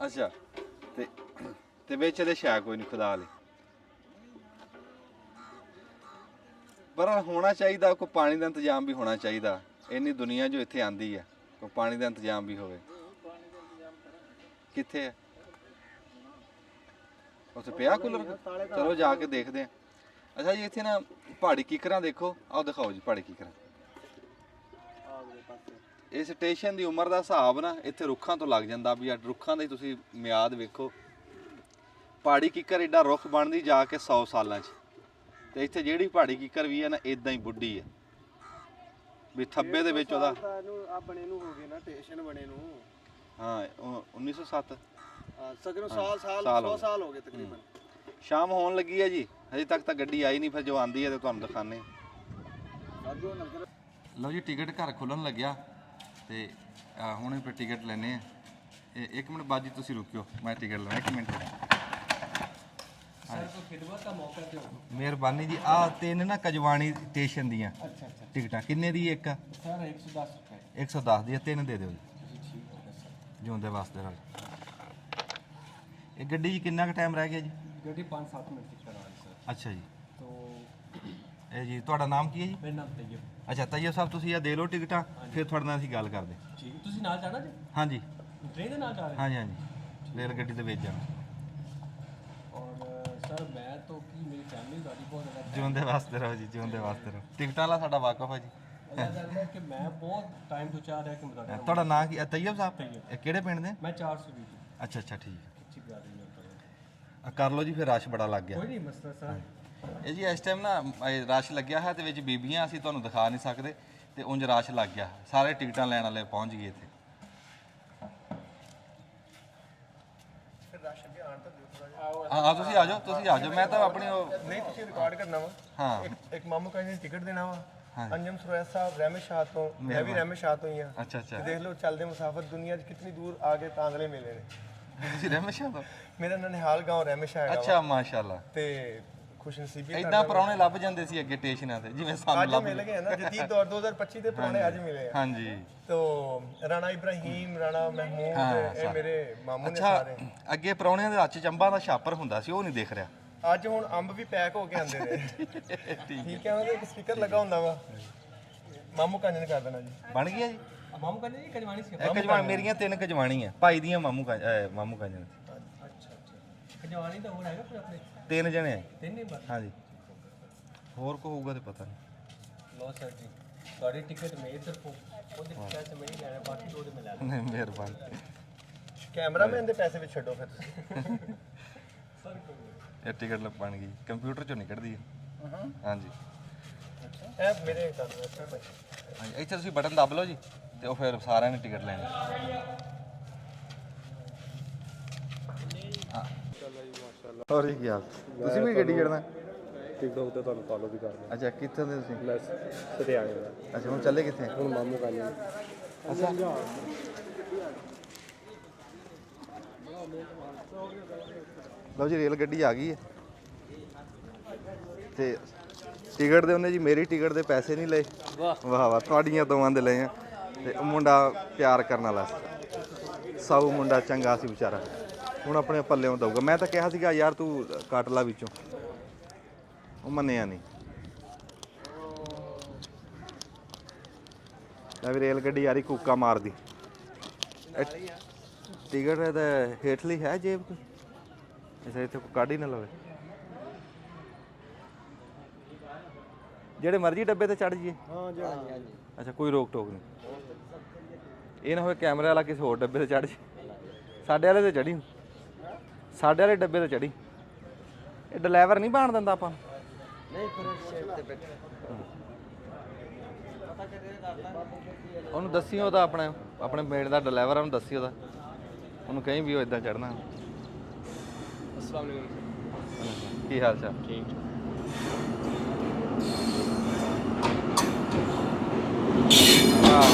ਅੱਛਾ ਤੇ ਵਿੱਚ ਇਹਦੇ ਸ਼ਾਇਦ ਕੋਈ ਨਹੀਂ ਖੁਦਾ ਲਈ, ਪਰ ਹੋਣਾ ਚਾਹੀਦਾ ਕੋਈ ਪਾਣੀ ਦਾ ਇੰਤਜ਼ਾਮ ਵੀ ਹੋਣਾ ਚਾਹੀਦਾ। ਇੰਨੀ ਦੁਨੀਆ ਜੋ ਇੱਥੇ ਆਂਦੀ ਆ ਕੋਈ ਪਾਣੀ ਦਾ ਇੰਤਜ਼ਾਮ ਵੀ ਹੋਵੇ। ਕਿੱਥੇ ਹੈ ਉੱਥੇ ਪਿਆ ਕੂਲਰ? ਚਲੋ ਜਾ ਕੇ ਦੇਖਦੇ ਆ। ਅੱਛਾ ਜੀ ਇੱਥੇ ਨਾ ਪਹਾੜੀ ਕੀਕਰਾਂ ਦੇਖੋ, ਆਓ ਦਿਖਾਓ ਜੀ ਪਹਾੜੀ ਕੀਕਰਾਂ। ਇਸ ਸਟੇਸ਼ਨ ਦੀ ਉਮਰ ਦਾ ਹਿਸਾਬ ਨਾ ਇੱਥੇ ਰੁੱਖਾਂ ਤੋਂ ਲੱਗ ਜਾਂਦਾ ਵੀ ਰੁੱਖਾਂ ਦੀ ਤੁਸੀਂ ਮਿਆਦ ਵੇਖੋ। ਪਹਾੜੀ ਕੀਕਰ ਏਡਾ ਰੁੱਖ ਬਣਦੀ ਜਾ ਕੇ 100 ਸਾਲਾਂ 'ਚ, ਤੇ ਇੱਥੇ ਜਿਹੜੀ ਪਹਾੜੀ ਕੀਕਰ ਵੀ ਹੈ ਨਾ ਇਦਾਂ ਹੀ ਬੁੱਢੀ ਹੈ ਵੀ ਥੱਬੇ ਦੇ ਵਿੱਚ ਉਹਦਾ ਬਣੇ ਨੂੰ ਹੋ ਗਏ ਨਾ ਸਟੇਸ਼ਨ ਬਣੇ ਨੂੰ। ਹਾਂ 1907 ਸਕਰੋ ਸਾਲ 100 ਸਾਲ ਹੋ ਗਏ ਤਕਰੀਬਨ। ਸ਼ਾਮ ਹੋਣ ਲੱਗੀ ਹੈ ਜੀ, ਹਜੇ ਤੱਕ ਤਾਂ ਗੱਡੀ ਆਈ ਨਹੀਂ, ਫਿਰ ਜੋ ਆਂਦੀ ਹੈ ਤੇ ਤੁਹਾਨੂੰ ਦਿਖਾਣੇ। ਲਓ ਜੀ ਟਿਕਟ ਘਰ ਖੁੱਲਣ ਲੱਗਿਆ ਤੇ ਹੁਣੇ ਫਿਰ ਟਿਕਟ ਲੈਣੇ ਆ। ਇੱਕ ਮਿੰਟ ਬਾਅਦ ਜੀ ਤੁਸੀਂ ਰੁਕਿਓ, ਮੈਂ ਟਿਕਟ ਲੈਣਾ 1 ਮਿੰਟ। ਸਰ ਕੋ ਖਿਦਮਤ ਦਾ ਮੌਕਾ ਦਿਓ। ਮਿਹਰਬਾਨੀ ਜੀ। ਆਹ ਤਿੰਨ ਨਾ ਕਜਵਾਣੀ ਸਟੇਸ਼ਨ ਦੀਆਂ ਅੱਛਾ ਟਿਕਟਾਂ ਕਿੰਨੇ ਦੀ ਇੱਕ? ਸਰ 110 ਰੁਪਏ। 110 ਦੀ, ਤਿੰਨ ਦੇ ਦਿਓ ਜੀ। ਠੀਕ ਹੈ ਸਰ। ਜਿਉਂਦੇ ਵਾਸਤੇ ਨਾਲ। ਇਹ ਗੱਡੀ 'ਚ ਕਿੰਨਾ ਕੁ ਟਾਈਮ ਰਹਿ ਗਿਆ ਜੀ? ਗੱਡੀ 5-7 ਮਿੰਟ ਤੱਕ ਕਰਾ ਲਈ ਸਰ। ਅੱਛਾ ਜੀ। तो ਇਹ ਜੀ ਤੁਹਾਡਾ ਨਾਮ ਕੀ ਹੈ ਜੀ? मेरा नाम तैयब। ਅੱਛਾ ਤੈਯਬ ਸਾਹਿਬ ਤੁਸੀਂ ਇਹ ਦੇ ਲਓ ਟਿਕਟਾਂ, ਫਿਰ ਤੁਹਾਡੇ ਨਾਲ ਅਸੀਂ ਗੱਲ ਕਰਦੇ। ठीक है ਤੁਸੀਂ ਨਾਲ ਜਾਣਾ ਜੀ? ਹਾਂਜੀ ट्रेन ਦੇ ਨਾਲ ਜਾ ਰਹੇ? ਹਾਂਜੀ ਹਾਂਜੀ ਰੇਲ ਗੱਡੀ ਦੇ ਵਿੱਚ ਜਾਣਾ। और सर मैं तो कि मेरी फैमिली सारी बहुत ज़्यादा ਜਿਉਂਦੇ ਵਾਸਤੇ ਰਹੋ ਜੀ, ਜਿਉਂਦੇ ਵਾਸਤੇ ਰਹੋ। ਟਿਕਟਾਂ ਵਾਲਾ ਸਾਡਾ ਵਾਕਫ ਹੈ ਜੀ। पता चलता है कि मैं बहुत टाइम तो चाह रहा कि मैं ਤੁਹਾਡਾ ਨਾਮ ਕੀ ਹੈ? ਤੈਯਬ ਸਾਹਿਬ। तैयब। ਇਹ ਕਿਹੜੇ ਪਿੰਡ ਦੇ? मैं 400 भी थी। ਅੱਛਾ ਅੱਛਾ ਠੀਕ ਹੈ। अच्छी बात है ਕਰ ਲਓ ਜੀ, ਫਿਰ ਰਸ਼ ਬੜਾ ਲੱਗ ਗਿਆ। कोई नहीं मसला सर। ਇਹ ਜੀ ਇਸ ਟਾਈਮ ਨਾ ਰਸ਼ ਲੱਗਿਆ ਹੈ ਤੇ ਵਿੱਚ ਬੀਬੀਆਂ ਅਸੀਂ ਤੁਹਾਨੂੰ ਦਿਖਾ ਨਹੀਂ ਸਕਦੇ, ਤੇ ਉਂਝ ਰਸ਼ ਲੱਗ ਗਿਆ, ਸਾਰੇ ਟਿਕਟਾਂ ਲੈਣ ਵਾਲੇ ਪਹੁੰਚ ਗਏ ਇੱਥੇ। ਹਾਂ ਤੁਸੀਂ ਆ ਜਾਓ, ਤੁਸੀਂ ਆ ਜਾਓ। ਮੈਂ ਤਾਂ ਆਪਣੀ ਨਹੀਂ ਤੁਸੀਂ ਰਿਕਾਰਡ ਕਰਨਾ ਵਾ। ਹਾਂ ਇੱਕ ਮਾਮੂ ਕਾਂਜ ਨੇ ਟਿਕਟ ਦੇਣਾ ਵਾ। ਹਾਂ। ਅੰਜਮ ਸਰੋਇਆ ਸਾਹਿਬ ਰਹਿਮਤ ਸ਼ਾਹ ਤੋਂ, ਮੈਂ ਵੀ ਰਹਿਮਤ ਸ਼ਾਹ ਤੋਂ ਹੀ ਆ। ਅੱਛਾ ਅੱਛਾ। ਦੇਖ ਲਓ ਚੱਲਦੇ ਮੁਸਾਫਰ ਦੁਨੀਆ 'ਚ ਕਿੰਨੀ ਦੂਰ ਆ ਕੇ ਤਾਂਦਲੇ ਮਿਲੇ ਨੇ। ਤੁਸੀਂ ਰਹਿਮਤ ਸ਼ਾਹ ਤੋਂ? ਮੇਰਾ ਨਨਿਹਾਲ ਗਾਉਂ ਰਹਿਮਤ ਸ਼ਾਹ ਹੈਗਾ ਵਾ। ਅੱਛਾ ਮਾਸ਼ਾਅੱਲਾ। ਤੇ ਖੁਸ਼ਨਸੀਬੀ ਇਦਾਂ ਪ੍ਰਾਹੁਣੇ ਲੱਭ ਜਾਂਦੇ ਸੀ ਅੱਗੇ ਸਟੇਸ਼ਨਾਂ ਤੇ ਜਿਵੇਂ ਸਾਨੂੰ ਅੱਜ ਲੱਭ ਮਿਲ ਗਏ ਨਾ ਜਦੀਦ ਦੌਰ 2025 ਦੇ ਪੁਰਾਣੇ ਅੱਜ ਮਿਲੇ ਆ ਹਾਂਜੀ ਤੋ ਰਾਣਾ ਇਬਰਾਹੀਮ ਰਾਣਾ ਮਹਿਮੂਦ ਇਹ ਮੇਰੇ ਮਾਮੂ ਨੇ ਅੱਛਾ ਸਾਰੇ ਅੱਗੇ ਪ੍ਰਾਹੁਣਿਆਂ ਦੇ ਹੱਥ 'ਚ ਚੰਬਾ ਦਾ ਛਾਪਰ ਹੁੰਦਾ ਸੀ ਉਹ ਨਹੀਂ ਦਿਖ ਰਿਹਾ ਅੱਜ ਹੁਣ ਅੰਬ ਵੀ ਪੈਕ ਹੋ ਕੇ ਆਂਦੇ ਨੇ ਠੀਕ ਹੈ ਉਹਦੇ ਇੱਕ ਸਪੀਕਰ ਲੱਗਾ ਹੁੰਦਾ ਵਾ ਮਾਮੂ ਕੰਨ ਕਰ ਦੇਣਾ ਜੀ ਬਣ ਗਿਆ ਜੀ ਮਾਮੂ ਕਹਿੰਦੇ ਜੀ ਕਜਵਾਣੀ ਸੀ ਇਹ ਕਜਵਾਨ ਮੇਰੀਆਂ 3 ਕਜਵਾਣੀ ਆ ਭਾਈ ਦੀਆਂ ਮਾਮੂ ਕੰਜਨ ਕਜਵਾਣੀ ਤਾਂ ਹੋਰ ਹੈਗਾ ਕੋਈ ਆਪਣੇ 3 ਜਣੇ ਆ ਤਿੰਨ ਹੀ ਬਸ ਹਾਂਜੀ ਹੋਰ ਕੋ ਹੋਊਗਾ ਤੇ ਪਤਾ ਨਹੀਂ ਲੋ ਸਰ ਜੀ ਤੁਹਾਡੀ ਟਿਕਟ ਮੇਰੇ ਤਰਫੋਂ ਉਹਦੇ ਪੈਸੇ ਮੈਂ ਨਹੀਂ ਲੈਣੇ ਬਾਕੀ ਦੋ ਦੇ ਮੈਂ ਲੈ ਲਵਾਂ ਨਹੀਂ ਮਿਹਰਬਾਨੀ ਕੈਮਰਾਮੈਨ ਦੇ ਪੈਸੇ ਵਿੱਚ ਛੱਡੋ ਫਿਰ ਤੁਸੀਂ ਇਹ ਟਿਕਟ ਬਣ ਗਈ ਕੰਪਿਊਟਰ ਚੋਂ ਨਿਕਲਦੀ ਹੈ ਹਾਂਜੀ ਇਹ ਮੇਰੇ ਕਰ ਦਿਓ ਇੱਥੇ ਭਾਈ ਹਾਂਜੀ ਇੱਥੇ ਤੁਸੀਂ ਬਟਨ ਦੱਬ ਲਓ ਜੀ ਤੇ ਉਹ ਫਿਰ ਸਾਰਿਆਂ ਨੇ ਟਿਕਟ ਲੈਣੀ ਹੋਰ ਕੀ ਹਾਲ ਤੁਸੀਂ ਵੀ ਗੱਡੀ ਚੜਨਾ ਟਿਕਟੋਕ ਤੇ ਤੁਹਾਨੂੰ ਫੋਲੋ ਵੀ ਕਰਨਾ ਅੱਛਾ ਕਿੱਥੇ ਦੇ ਤੁਸੀਂ ਸਤਿਆਣੇ ਦਾ ਅੱਛਾ ਹੁਣ ਚੱਲੇ ਕਿੱਥੇ ਹੁਣ ਮਾਮੂ ਕਾਲੀ ਅੱਛਾ ਲਓ ਜੀ ਰੇਲ ਗੱਡੀ ਆ ਗਈ ਹੈ ਤੇ ਟਿਕਟ ਦੇ ਉਹਨੇ ਜੀ ਮੇਰੀ ਟਿਕਟ ਦੇ ਪੈਸੇ ਨਹੀਂ ਲਏ ਵਾਹ ਵਾਹ ਤੁਹਾਡੀਆਂ ਦੋਵਾਂ ਦੇ ਲਏ ਆ ਤੇ ਉਹ ਮੁੰਡਾ ਪਿਆਰ ਕਰਨ ਵਾਲਾ ਸੀ ਸਾਊ ਮੁੰਡਾ ਚੰਗਾ ਸੀ ਵਿਚਾਰਾ ਹੁਣ ਆਪਣੇ ਪੱਲਿਓਂ ਦਊਗਾ ਮੈਂ ਤਾਂ ਕਿਹਾ ਸੀਗਾ ਯਾਰ ਤੂੰ ਕੱਟ ਲਾ ਵਿੱਚੋਂ ਉਹ ਮੰਨਿਆ ਨਹੀਂ ਲੈ ਵੀ ਰੇਲ ਗੱਡੀ ਯਾਰੀ ਕੂਕਾ ਮਾਰਦੀ ਟਿਕਟ ਤਾਂ ਹੇਠਲੀ ਹੈ ਜੇਬ ਕੋਈ ਅੱਛਾ ਇੱਥੇ ਕੋਈ ਕੱਢ ਹੀ ਨਾ ਲਵੇ ਜਿਹੜੇ ਮਰਜ਼ੀ ਡੱਬੇ ਤੇ ਚੜ ਜੀਏ ਹਾਂ ਜੀ ਅੱਛਾ ਕੋਈ ਰੋਕ ਟੋਕ ਨਹੀਂ ਇਹ ਨਾ ਹੋਵੇ ਕੈਮਰੇ ਵਾਲਾ ਕਿਸੇ ਹੋਰ ਡੱਬੇ ਤੇ ਚੜ ਜੇ ਸਾਡੇ ਵਾਲੇ ਤੇ ਚੜੀ ਸਾਡੇ ਵਾਲੇ ਡੱਬੇ ਤੇ ਚੜੀ ਇਹ ਡਰਾਈਵਰ ਨਹੀਂ ਬਣ ਦਿੰਦਾ ਆਪਾਂ ਨਹੀਂ ਫਿਰ ਸ਼ੇਪ ਤੇ ਬੈਠੇ ਉਹਨੂੰ ਦੱਸੀ ਉਹਦਾ ਆਪਣੇ ਮੇਡ ਦਾ ਡਰਾਈਵਰ ਉਹਨੂੰ ਦੱਸੀ ਉਹਨੂੰ ਕਹੀਂ ਵੀ ਉਹ ਇਦਾਂ ਚੜਨਾ अस्सलाम वालेकुम ਕੀ ਹਾਲ ਚਾਲ ठीक ਵਾਹ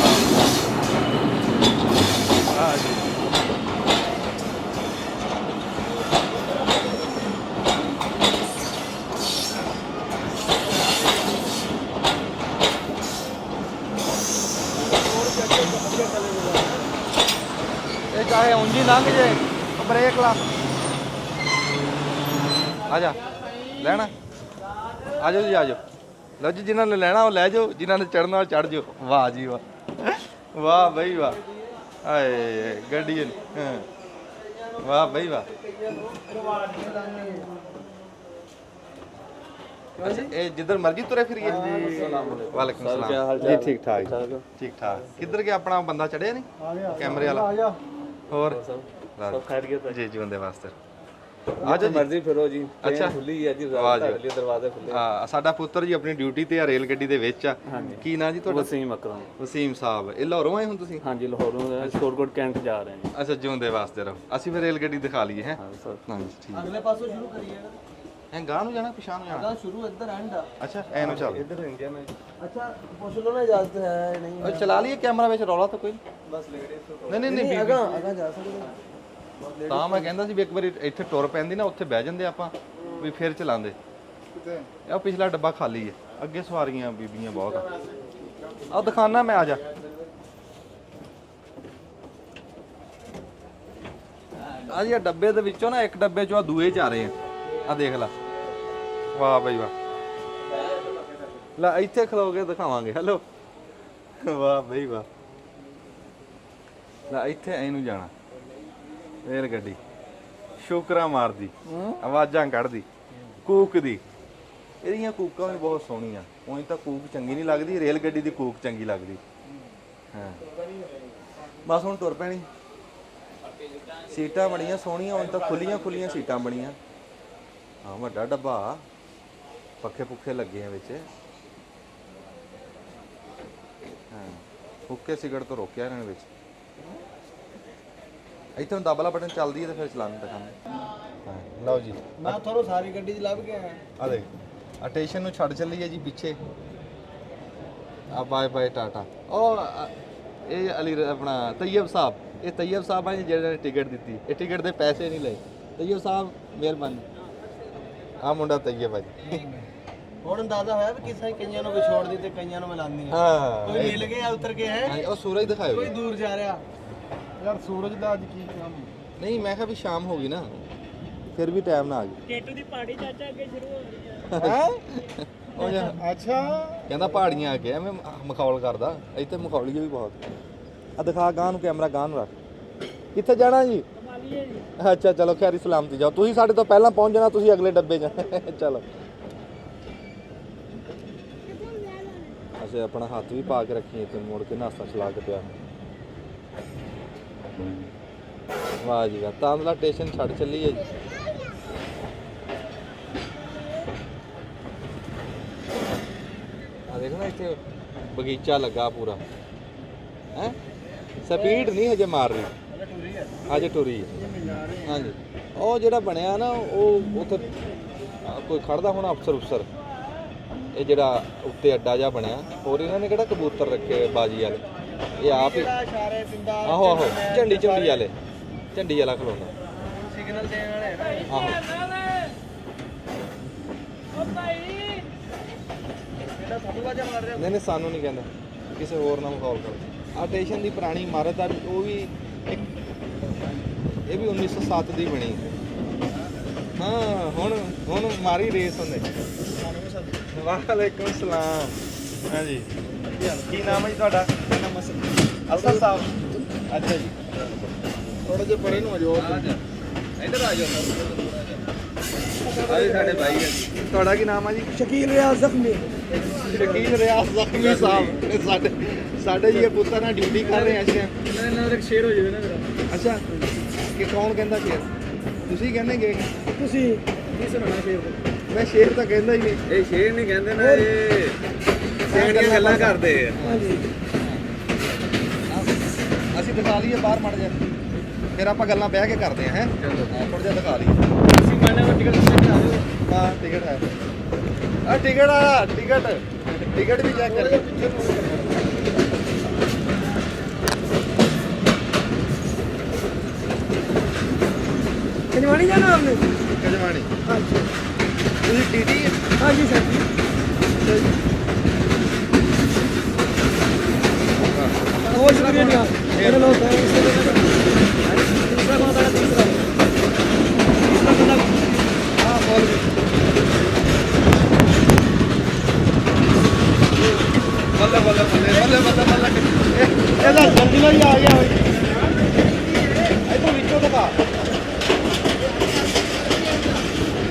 ਵਾਹ ਜੀ ਇਹ ਚਾਹੇ ਉਂਝ ਹੀ ਲੰਘ ਜੇ ਬ੍ਰੇਕ ਲਾ ਆ ਜਾ ਲੈਣਾ ਆ ਜਾਓ ਜੀ ਆ ਜਾਓ ਲਓ ਜੀ ਜਿਨ੍ਹਾਂ ਨੇ ਲੈਣਾ ਉਹ ਲੈ ਜਾਓ ਜਿਨ੍ਹਾਂ ਨੇ ਚੜਨਾ ਉਹ ਚੜ ਜਾਓ ਵਾਹ ਜੀ ਵਾਹ ਵਾਹ ਬਈ ਵਾਹ ਆਏ ਗੱਡੀ ਹਾਂ ਵਾਹ ਬਈ ਵਾਹ ਅੱਛਾ ਇਹ ਜਿੱਧਰ ਮਰਜ਼ੀ ਤੁਰੇ ਫਿਰੀਏ ਵਾਲੇਕੁਮ ਸਲਾਮ ਜੀ ਠੀਕ ਠਾਕ ਕਿੱਧਰ ਗਿਆ ਆਪਣਾ ਬੰਦਾ ਚੜਿਆ ਨਹੀਂ ਕੈਮਰੇ ਵਾਲਾ ਹੋਰ ਸਭ ਖੈਰੀਅਤ ਜੀ ਜੀ ਬੰਦੇ ਵਾਸਤੇ ਆ ਜਾਓ ਮਰਜ਼ੀ ਫਿਰੋ ਜੀ ਅੱਛਾ ਖੁੱਲੀ ਹੈ ਜੀ ਵਾਹ ਜੀ ਅਗਲੇ ਦਰਵਾਜ਼ੇ ਖੁੱਲੇ ਹਾਂ ਸਾਡਾ ਪੁੱਤਰ ਜੀ ਆਪਣੀ ਡਿਊਟੀ ਤੇ ਆ ਰੇਲ ਗੱਡੀ ਦੇ ਵਿੱਚ ਆ ਕੀ ਨਾਂ ਜੀ ਤੁਹਾਡਾ ਵਸੀਮ ਅਕਰਮ ਵਸੀਮ ਸਾਹਿਬ ਇਹ ਲਾਹੌਰੋਂ ਆਏ ਹੁਣ ਤੁਸੀਂ ਹਾਂਜੀ ਲਾਹੌਰੋਂ ਸ਼ੋਰਕੋਟ ਕੈਂਟ ਜਾ ਰਹੇ ਹਾਂ ਅੱਛਾ ਜਿਉਂਦੇ ਵਾਸਤੇ ਰਹੋ ਅਸੀਂ ਫਿਰ ਰੇਲ ਗੱਡੀ ਦਿਖਾ ਲਈਏ ਹੈ ਹਾਂਜੀ ਠੀਕ ਅਗਲੇ ਪਾਸੋਂ ਸ਼ੁਰੂ ਕਰੀਏ ਐ ਗਾਂ ਨੂੰ ਜਾਣਾ ਪਿਛਾਂ ਨੂੰ ਜਾਣਾ ਸ਼ੁਰੂ ਇੱਧਰ ਐਂਡ ਆ ਅੱਛਾ ਐ ਨੂੰ ਚੱਲ ਇੱਧਰ ਇੰਡੀਆ में ਅੱਛਾ ਪੁੱਛ ਲਓ ਨਾ ਇਜਾਜ਼ਤ ਹੈ ਨਹੀਂ ਉਹ ਚਲਾ ਲਈਏ ਕੈਮਰਾ ਵਿੱਚ ਰੌਲਾ ਤਾਂ ਕੋਈ ਬਸ ਲੇਡੀਜ਼ ਨਹੀਂ ਨਹੀਂ ਨਹੀਂ ਅਗਾ ਜਾ ਸਕਦੇ ਤਾਂ ਮੈਂ ਕਹਿੰਦਾ ਸੀ ਵੀ ਇੱਕ ਵਾਰੀ ਇੱਥੇ ਟੁਰ ਪੈਂਦੀ ਨਾ ਉੱਥੇ ਬਹਿ ਜਾਂਦੇ ਆਪਾਂ ਵੀ ਫਿਰ ਚਲਾਉਂਦੇ ਇਹ ਪਿਛਲਾ ਡੱਬਾ ਖਾਲੀ ਹੈ ਅੱਗੇ ਸਵਾਰੀਆਂ ਬੀਬੀਆਂ ਬਹੁਤ ਆ ਆਹ ਦਿਖਾਣਾ ਮੈਂ ਆ ਜਾ ਆ ਜੀ ਡੱਬੇ ਦੇ ਵਿੱਚੋਂ ਨਾ ਇੱਕ ਡੱਬੇ ਚੋਂ ਆ ਦੂਏ ਚ ਆ ਰਹੇ ਆ ਆ ਦੇਖ ਲੈ ਵਾਹ ਬਈ ਵਾਹ ਲੈ ਇੱਥੇ ਖਲੋ ਕੇ ਦਿਖਾਵਾਂਗੇ ਹੈਲੋ ਵਾਹ ਬਈ ਵਾਹ ਲੈ ਇੱਥੇ ਇਹਨੂੰ ਜਾਣਾ ਰੇਲ ਗੱਡੀ ਸ਼ੁਕਰਾ ਮਾਰਦੀ ਆਵਾਜ਼ਾਂ ਕੱਢਦੀ ਕੂਕਦੀ ਇਹਦੀਆਂ ਕੂਕਾਂ ਵੀ ਬਹੁਤ ਸੋਹਣੀਆਂ ਉਹੀ ਤਾਂ ਕੂਕ ਚੰਗੀ ਨਹੀਂ ਲੱਗਦੀ ਰੇਲ ਗੱਡੀ ਦੀ ਕੂਕ ਚੰਗੀ ਲੱਗਦੀ ਹਾਂ ਬਸ ਹੁਣ ਤੁਰ ਪੈਣੀ ਸੀਟਾਂ ਬੜੀਆਂ ਸੋਹਣੀਆਂ ਹੁਣ ਤਾਂ ਖੁੱਲੀਆਂ ਸੀਟਾਂ ਬਣੀਆਂ ਹਾਂ ਵੱਡਾ ਡੱਬਾ ਪੱਖੇ ਪੁੱਖੇ ਲੱਗੇ ਆ ਵਿੱਚ ਹਾਂ ਹੁੱਕੇ ਸਿਗਰਟ ਤੋਂ ਰੋਕਿਆ ਇਹਨਾਂ ਨੇ ਵਿੱਚ ਇੱਥੇ ਹੁਣ ਦਬਲਾ ਬਟਨ ਚੱਲਦੀ ਹੈ ਤੇ ਫਿਰ ਚਲਾਉਣ ਦਿਖਾਉਂਦੇ ਹਾਂ ਲਓ ਜੀ ਮੈਂ ਤੁਹਾਨੂੰ ਸਾਰੀ ਗੱਡੀ 'ਚ ਲੱਭ ਕੇ ਆਇਆ ਆ ਦੇਖ ਆ ਸਟੇਸ਼ਨ ਨੂੰ ਛੱਡ ਚੱਲੀਏ ਜੀ ਪਿੱਛੇ ਆ ਬਾਏ ਬਾਏ ਟਾਟਾ ਉਹ ਇਹ ਅਲੀ ਆਪਣਾ ਤੈयब ਸਾਹਿਬ ਇਹ ਤैयब ਸਾਹਿਬ ਆ ਜਿਹੜੇ ਨੇ ਟਿਕਟ ਦਿੱਤੀ ਇਹ ਟਿਕਟ ਦੇ ਪੈਸੇ ਨਹੀਂ ਲਏ ਤैयब ਸਾਹਿਬ ਮਿਹਰਬਾਨੀ ਆ ਮੁੰਡਾ ਤਈਏ ਭਾਜੀ। ਹੁਣ ਅੰਦਾਜ਼ਾ ਹੋਇਆ ਵੀ ਕਿਸੇ ਕਈਆਂ ਨੂੰ ਵਿਛੋੜਦੀ ਤੇ ਕਈਆਂ ਨੂੰ ਮਿਲਾਉਂਦੀ ਹੈ। ਹਾਂ ਕੋਈ ਮਿਲ ਗਿਆ ਉਤਰ ਕੇ ਹੈ, ਹਾਂਜੀ, ਉਹ ਸੂਰਜ ਦਿਖਾਇਓ ਕੋਈ ਜੀ। ਦੂਰ ਜਾ ਰਿਹਾ। ਯਾਰ ਸੂਰਜ ਦਾ ਅੱਜ ਕੀ ਕੰਮ? ਨਹੀਂ ਮੈਂ ਕਿਹਾ ਵੀ ਸ਼ਾਮ ਹੋ ਗਈ ਨਾ, ਫਿਰ ਵੀ ਟਾਈਮ ਨਾ ਆ ਗਈ। ਕੇਟੂ ਦੀ ਪਾਰਟੀ ਚਾਚਾ ਅੱਗੇ ਸ਼ੁਰੂ ਹੋ ਰਹੀ ਹੈ। ਹੈ ਉਹ ਜਿਹਾ ਅੱਛਾ ਕਹਿੰਦਾ ਪਹਾੜੀਆਂ ਆ ਕੇ ਐਵੇਂ ਮਖੌਲ ਕਰਦਾ, ਇੱਥੇ ਮਖੌਲੀਏ ਵੀ ਬਹੁਤ। ਆ ਦਿਖਾ ਗਾਂ ਨੂੰ, ਕੈਮਰਾ ਗਾਂ ਨੂੰ ਰੱਖ। ਕਿੱਥੇ ਜਾਣਾ ਜੀ? ਕਮਾਲੀਏ ਜੀ। ਅੱਛਾ ਚਲੋ ਖੈਰੀ ਸਲਾਮਤੀ ਜਾਓ, ਤੁਸੀਂ ਸਾਡੇ ਤੋਂ ਪਹਿਲਾਂ ਪਹੁੰਚ ਜਾਣਾ, ਤੁਸੀਂ ਅਗਲੇ ਡੱਬੇ 'ਚ। ਚਲੋ ਅਸੀਂ ਆਪਣਾ ਹੱਥ ਵੀ ਪਾ ਕੇ ਰੱਖੀਏ ਤੇ ਮੁੜ ਕੇ ਨਾਸਤਾ ਚਲਾ ਕੇ ਪਿਆ। ਵਾਹ ਜੀ ਵਾਹ, ਤਾਂਦਲਾ ਸਟੇਸ਼ਨ ਛੱਡ ਚੱਲੀਏ ਜੀ। ਆ ਦੇਖੋ ਨਾ ਇੱਥੇ ਬਗੀਚਾ ਲੱਗਾ ਪੂਰਾ ਹੈ। ਸਪੀਡ ਨਹੀਂ ਹਜੇ ਮਾਰ ਰਹੀ, ਅਜੇ ਟੁਰੀ ਹੈ। ਹਾਂਜੀ ਉਹ ਜਿਹੜਾ ਬਣਿਆ ਨਾ ਉਹ ਉੱਥੇ ਕੋਈ ਖੜਦਾ ਹੋਣਾ ਅਫਸਰ। ਇਹ ਜਿਹੜਾ ਉੱਤੇ ਅੱਡਾ ਜਿਹਾ ਬਣਿਆ, ਹੋਰ ਇਹਨਾਂ ਨੇ ਕਿਹੜਾ ਕਬੂਤਰ ਰੱਖੇ ਬਾਜੀ ਵਾਲੇ, ਇਹ ਆਪ ਹੀ। ਇਸ਼ਾਰੇ ਦਿੰਦਾ ਆਹੋ ਝੰਡੀ ਵਾਲੇ, ਝੰਡੀ ਵਾਲਾ ਖਲੋਂਦਾ ਸਿਗਨਲ ਦੇਣ ਵਾਲੇ। ਆਹੋ। ਓ ਭਾਈ ਇਹਦਾ ਸਾਨੂੰ ਵਾਜਾ ਮਾਰ ਰਿਹਾ। ਨਹੀਂ ਸਾਨੂੰ ਨਹੀਂ ਕਹਿੰਦਾ, ਕਿਸੇ ਹੋਰ ਨਾਲ ਮਖੌਲ ਕਰਦਾ। ਆ ਸਟੇਸ਼ਨ ਦੀ ਪੁਰਾਣੀ ਇਮਾਰਤ ਆ, ਉਹ ਵੀ ਇੱਕ ਇਹ ਵੀ 1907 ਦੀ ਬਣੀ। ਹਾਂ ਹੁਣ ਮਾਰੀ ਰੇਸ ਹੁੰਦੇ। ਵਾਲੇਕੁਮ ਸਲਾਮ। ਹਾਂਜੀ ਕੀ ਨਾਮ ਹੈ ਜੀ ਤੁਹਾਡਾ? ਅਸਲ ਸਾਹਿਬ। ਅੱਛਾ ਜੀ, ਥੋੜੇ ਜਿਹਾ ਪਰੇ ਨੂੰ ਆ ਜਾਓ। ਇੱਧਰ ਆ ਜਾਓ। ਸਾਡੇ ਭਾਈ ਹੈ ਜੀ। ਤੁਹਾਡਾ ਕੀ ਨਾਮ ਹੈ ਜੀ? ਸ਼ਕੀਲ ਰਿਆਜ਼ ਜ਼ਖਮੀ। ਸ਼ਕੀਲ ਰਿਆਜ਼ ਜ਼ਖਮੀ ਸਾਹਿਬ। ਇਹ ਸਾਡੇ ਜੀ ਇਹ ਪੁੱਤਾਂ ਨਾਲ ਡਿਊਟੀ ਕਰ ਰਹੇ ਆ ਇਸ ਟਾਈਮ। ਇਹਨਾਂ ਦਾ ਸ਼ੇਰ ਹੋ ਜਾਵੇ ਨਾ ਮੇਰਾ। ਅੱਛਾ ਕਿ ਕੌਣ ਕਹਿੰਦਾ ਸ਼ੇਰ? ਤੁਸੀਂ ਕਹਿੰਦੇ ਗਏ? ਤੁਸੀਂ ਕੀ ਸੁਣਾਉਣਾ ਸ਼ੇਰ ਦਾ? ਮੈਂ ਸ਼ੇਰ ਤਾਂ ਕਹਿੰਦਾ ਹੀ ਨਹੀਂ। ਇਹ ਸ਼ੇਰ ਨਹੀਂ ਕਹਿੰਦੇ ਨਾ, ਇਹ ਸ਼ੇਰ ਦੀਆਂ ਗੱਲਾਂ ਕਰਦੇ ਆ। ਹਾਂਜੀ। ਅਸੀਂ ਦਿਖਾ ਲਈਏ ਬਾਹਰ ਮੜ ਜਾ, ਫਿਰ ਆਪਾਂ ਗੱਲਾਂ ਬਹਿ ਕੇ ਕਰਦੇ ਆ। ਹੈ ਥੋੜਾ ਜਿਹਾ ਦਿਖਾ ਲਈਏ। ਤੁਸੀਂ ਮਾਨਾ ਵਾ ਟਿਕਟ ਚੈੱਕ ਕਰਾ ਦਿਓ। ਹਾਂ ਟਿਕਟ ਹੈ। ਆ ਟਿਕਟ ਵੀ ਚੈੱਕ ਕਰ। कजवानी जाना आपने? ਕਜਵਾਣੀ। हाँ जी। ਤੁਸੀਂ ਟੀਟੀ? हाँ जी सर जी। बहुत शुक्रिया जनाब। मेरे लोग तीसरा कौन था? तीसरा बंदा। ਹਾਂ ਬੋਲ ਵੀ। ਬੱਲੇ। ਇਹਦਾ ਜ਼ਲਜ਼ਲਾ ਹੀ ਆ ਗਿਆ ਹੋਈ। ਇੱਧਰ ਵਿੱਚੋਂ ਦਿਖਾ।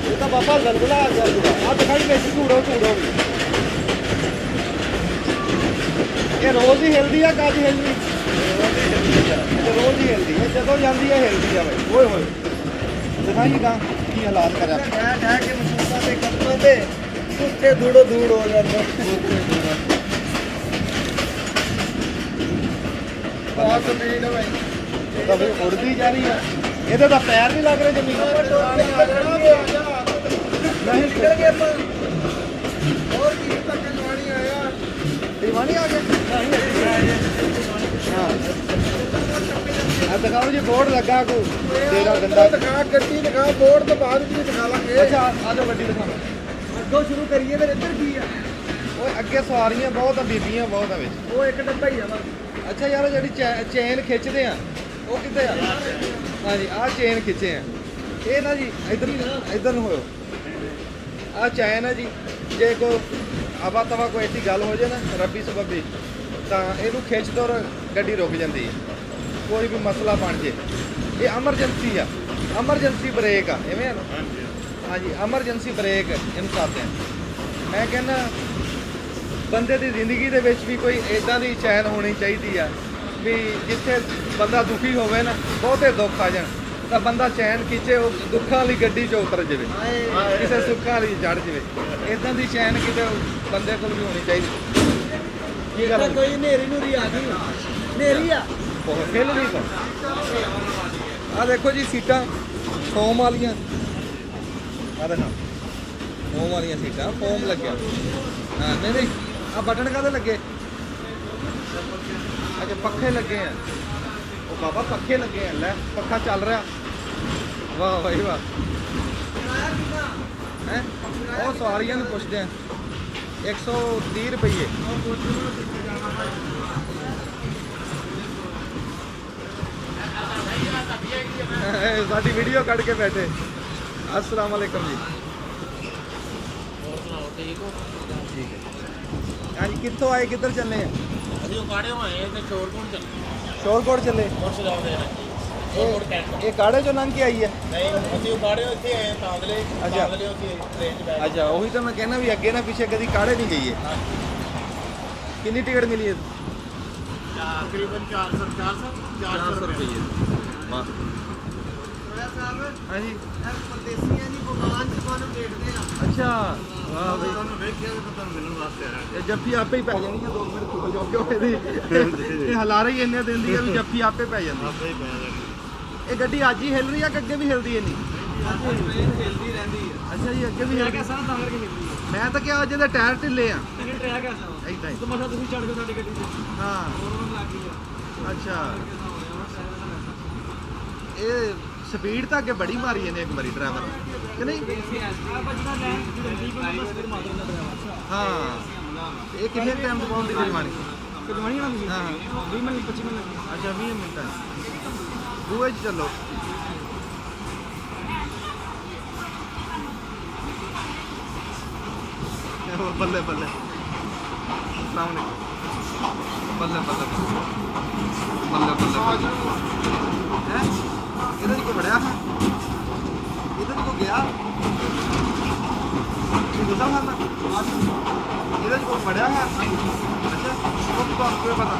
ਇਹ ਤਾਂ ਬਾਬਾ ਜ਼ਲਜ਼ਲਾ ਆ ਗਿਆ ਪੂਰਾ। ਆ ਦਿਖਾਈ ਵਿੱਚ ਝੂੜੋ ਵੀ। ਇਹ ਰੋਜ਼ ਹੀ ਹਿਲਦੀ ਆ, ਕੱਜ ਹਿਲਦੀ? ਇਹ ਰੋਜ਼ ਹੀ ਹਿਲਦੀ ਹੈ, ਜਦੋਂ ਜਾਂਦੀ ਹੈ ਹਿਲਦੀ ਆ ਬਈ। ਓਏ ਹੋਏ ਦਿਖਾਈ ਤਾਂ ਕੀ ਹਾਲਾਤ ਕਰਿਆ। ठह के मसूसा पे कदमों पे ਉੱਥੇ ਧੂੜੋ ਧੂੜ ਹੋ ਜਾਂਦਾ। ਬਹੁਤ ਜ਼ਮੀਨ ਹੈ ਭਾਈ। ਇਹ ਤਾਂ ਫਿਰ ਉੜਦੀ ਜਾ ਰਹੀ ਆ। ਇਹਦੇ ਤਾਂ ਪੈਰ ਨਹੀਂ ਲੱਗ ਰਹੇ ਜ਼ਮੀਨ ਨਹੀਂ ਨਿਕਲ ਗਏ ਆਪਾਂ। ਹੋਰ ਕੀ ਤੱਕ ਜਵਾਨੀ ਆਇਆ। ਦੀਵਾਨੀ ਆ ਗਿਆ। ਹਾਂ ਆ ਦਿਖਾਓ ਜੀ, ਬੋਰਡ ਲੱਗਾ ਕੋ ਤੇਰਾ ਗੰਦਾ। ਦਿਖਾ ਗੱਡੀ ਦਿਖਾ, ਬੋਰਡ ਤੋਂ ਬਾਅਦ ਵੀ ਦਿਖਾ ਲਾਂਗੇ। ਅੱਛਾ ਆ ਜਾਓ ਗੱਡੀ ਦਿਖਾਓ। ਅੱਗੋਂ ਸ਼ੁਰੂ ਕਰੀਏ ਫਿਰ ਇੱਧਰ ਕੀ ਆ? ਓਏ ਅੱਗੇ ਸਵਾਰੀਆਂ ਬਹੁਤ ਆ, ਬੀਬੀਆਂ ਬਹੁਤ ਆ ਵਿੱਚ। ਉਹ ਇੱਕ ਡੱਬਾ ਹੀ ਆ ਬਸ। ਅੱਛਾ ਯਾਰ ਜਿਹੜੀ ਚੇਨ ਖਿੱਚਦੇ ਆ ਉਹ ਕਿੱਥੇ ਆ? ਹਾਂਜੀ ਆਹ ਚੇਨ ਖਿੱਚੇ ਆ ਇਹ ਨਾ ਜੀ। ਇੱਧਰ ਨੂੰ ਹੋਇਓ। ਆਹ ਚੈਨ ਹੈ ਜੀ। ਜੇ ਕੋਈ ਆਵਾ ਤਵਾ ਕੋਈ ਐਸੀ ਗੱਲ ਹੋ ਜਾਏ ਨਾ ਰੱਬੀ ਸਬੱਬੀ, ਤਾਂ ਇਹਨੂੰ ਖਿੱਚ ਦੋ ਗੱਡੀ ਰੁਕ ਜਾਂਦੀ ਹੈ। ਕੋਈ ਵੀ ਮਸਲਾ ਬਣ ਜੇ। ਇਹ ਐਮਰਜੈਂਸੀ ਆ, ਐਮਰਜੈਂਸੀ ਬ੍ਰੇਕ ਆ। ਐਵੇਂ ਆ ਨਾ? ਹਾਂਜੀ ਐਮਰਜੈਂਸੀ ਬ੍ਰੇਕ ਇਹਨੂੰ ਕਰਦੇ ਆ। ਮੈਂ ਕਹਿੰਦਾ ਬੰਦੇ ਦੀ ਜ਼ਿੰਦਗੀ ਦੇ ਵਿੱਚ ਵੀ ਕੋਈ ਇਦਾਂ ਦੀ ਚੈਨ ਹੋਣੀ ਚਾਹੀਦੀ ਆ ਵੀ ਜਿੱਥੇ ਬੰਦਾ ਦੁਖੀ ਹੋਵੇ ਨਾ, ਬਹੁਤੇ ਦੁੱਖ ਆ ਜਾਣ, ਤਾਂ ਬੰਦਾ ਚੈਨ ਖਿੱਚੇ, ਉਹ ਦੁੱਖਾਂ ਵਾਲੀ ਗੱਡੀ 'ਚ ਉਤਰ ਜਾਵੇ, ਕਿਸੇ ਸੁੱਖਾਂ ਵਾਲੀ ਚੜ੍ਹ ਜਾਵੇ। ਇਦਾਂ ਦੀ ਚੈਨ ਕਿਤੇ ਬੰਦੇ ਕੋਲ ਵੀ ਹੋਣੀ ਚਾਹੀਦੀ। ਕੀ ਗੱਲ ਹੋਈ? ਕੋਈ ਨੇਰੀ ਨੂਰੀ ਆ ਗਈ। ਨੇਰੀ ਆ ਬਹੁਤ ਖੇਲ ਨਹੀਂ ਕੋ। ਆ ਦੇਖੋ ਜੀ ਸੀਟਾਂ ਫੋਮ ਵਾਲੀਆਂ। ਆ ਦੇਖੋ ਫੋਮ ਵਾਲੀਆਂ ਸੀਟਾਂ, ਫੋਮ ਲੱਗਿਆ। ਹਾਂ ਨਹੀਂ ਆ ਬਟਨ ਕਾਹਦੇ ਲੱਗੇ? ਅੱਛਾ ਪੱਖੇ ਲੱਗੇ ਆ। ਉਹ ਬਾਬਾ ਪੱਖੇ ਲੱਗੇ ਆ। ਲੈ ਪੱਖਾ ਚੱਲ ਰਿਹਾ। ਵਾਹ ਭਾਈ ਵਾਹ। ਹੈ ਉਹ ਸਵਾਰੀਆਂ ਨੂੰ ਪੁੱਛਦੇ ਆ 130 ਰੁਪਏ। ਸਾਡੀ ਵੀਡੀਓ ਕੱਢ ਕੇ ਬੈਠੇ। अस्सलाम वालेकुम जी। ਹੋਰ ਸੁਣਾਓ ਠੀਕ ਹੋ? ठीक है। हाँ जी कितों आए किधर चले हैं? ਅਸੀਂ ਉਕਾੜੇ ਹੋਏ ਤੇ ਚੋਰਕੋਟ ਚੱਲੇ शोरकोट चले। ਕੋਰਸ ਲਾਉਂਦੇ ਨੇ ਚੋਰਕੋਟ ਕੈਂਟ ये काड़े जो लंघ के आई है? ਨਹੀਂ ਅਸੀਂ ਉਕਾੜੇ ਇੱਥੇ ਆਏ ਤਾਂਦਲੇ ਅੱਛਾ। ਤਾਂਦਲੇ ਉੱਥੇ ਟ੍ਰੇਨ 'ਚ ਬੈਠ अच्छा वही तो मैं कहना भी अगे ना पीछे कभी काड़े नहीं गई है। कितनी टिकट मिली है? ਤਕਰੀਬਨ 400 रुपये। वाह। हाँ जी ਪਰਦੇਸੀਆਂ ਦੀ ਭਗਵਾਨ ਚ ਤੁਹਾਨੂੰ ਦੇਖਦੇ ਆ अच्छा वाह भाई ਤੁਹਾਨੂੰ ਵੇਖਿਆ ਤਾਂ ਤੁਹਾਨੂੰ ਮਿਲਣ ਵਾਸਤੇ ਆਇਆ ਇਹ ਜੱਫੀ ਆਪੇ ਹੀ ਪੈ ਜਾਣੀ ਆ 2 ਮਿੰਟ ਖੁੱਲ ਜਾਓ ਕਿਉਂ ਇਹਦੀ ਇਹ ਹਲਾਰਾ ਹੀ ਇੰਨੇ ਦਿੰਦੀ ਆ ਵੀ ਜੱਫੀ ਆਪੇ ਪੈ ਜਾਂਦੀ ਆਪੇ ਹੀ ਪੈ ਜਾਣੀ ਇਹ ਗੱਡੀ ਅੱਜ ਹੀ ਹਿਲ ਰਹੀ ਆ ਕਿ ਅੱਗੇ ਵੀ ਹਿਲਦੀ ਐ ਨਹੀਂ? ਟ੍ਰੇਨ ਹਿਲਦੀ ਰਹਿੰਦੀ ਹੈ ਅੱਛਾ ਜੀ ਅੱਗੇ ਵੀ ਹਿਲਦੀ ਸਾਰਾ ਤਾਂ ਕਰਕੇ ਹਿਲਦੀ ਹੈ ਮੈਂ ਤਾਂ ਕਿਹਾ ਅੱਜ ਇਹਦੇ ਟਾਇਰ ਢਿੱਲੇ ਆ ਇਹ ਟਰੈਕ ਐਸਾ ਏਦਾਂ ਹੀ ਮਸਾ ਤੁਸੀਂ ਚੜ ਕੇ ਸਾਡੀ ਗੱਡੀ ਤੇ ਹਾਂ ਉਹਨਾਂ ਨੂੰ ਲੱਗ ਗਈ ਆ ਅੱਛਾ ਇਹ ਸਪੀਡ ਤਾਂ ਅੱਗੇ ਬੜੀ ਮਾਰੀ ਇਹਨੇ ਇੱਕ ਵਾਰੀ ਡਰਾਈਵਰ ਕਿ ਨਹੀਂ? ਹਾਂ ਇਹ ਕਿੰਨੇ ਟਾਈਮ ਤੋਂ ਪਹੁੰਚਦੀ ਜਰਮਾਨੀ? ਕਦਵਾਣੀ ਨਾ ਤੁਸੀਂ ਹਾਂ 20 ਮਿੰਟ 25 ਮਿੰਟ ਲੱਗੇ ਅੱਛਾ 20 ਮਿੰਟਾਂ ਬੂਹੇ 'ਚ ਚੱਲੋ ਬੱਲੇ ਬੱਲੇ ਸਾਹਮਣੇ ਬੱਲੇ ਬੱਲੇ ਬੱਲੇ ਬੱਲੇ ਹੈ ਇਹਦੇ 'ਚ ਕੋ ਵੜਿਆ ਹੈ ਇਹਦੇ 'ਚ ਕੋ ਗਿਆ ਇਹ ਦੂਸਰਾ ਖਾਨਾ ਇਹਦੇ 'ਚ ਕੋ ਵੜਿਆ ਹੈ ਅੱਛਾ ਉਹ ਤੁਹਾਨੂੰ ਕੋਈ ਪਤਾ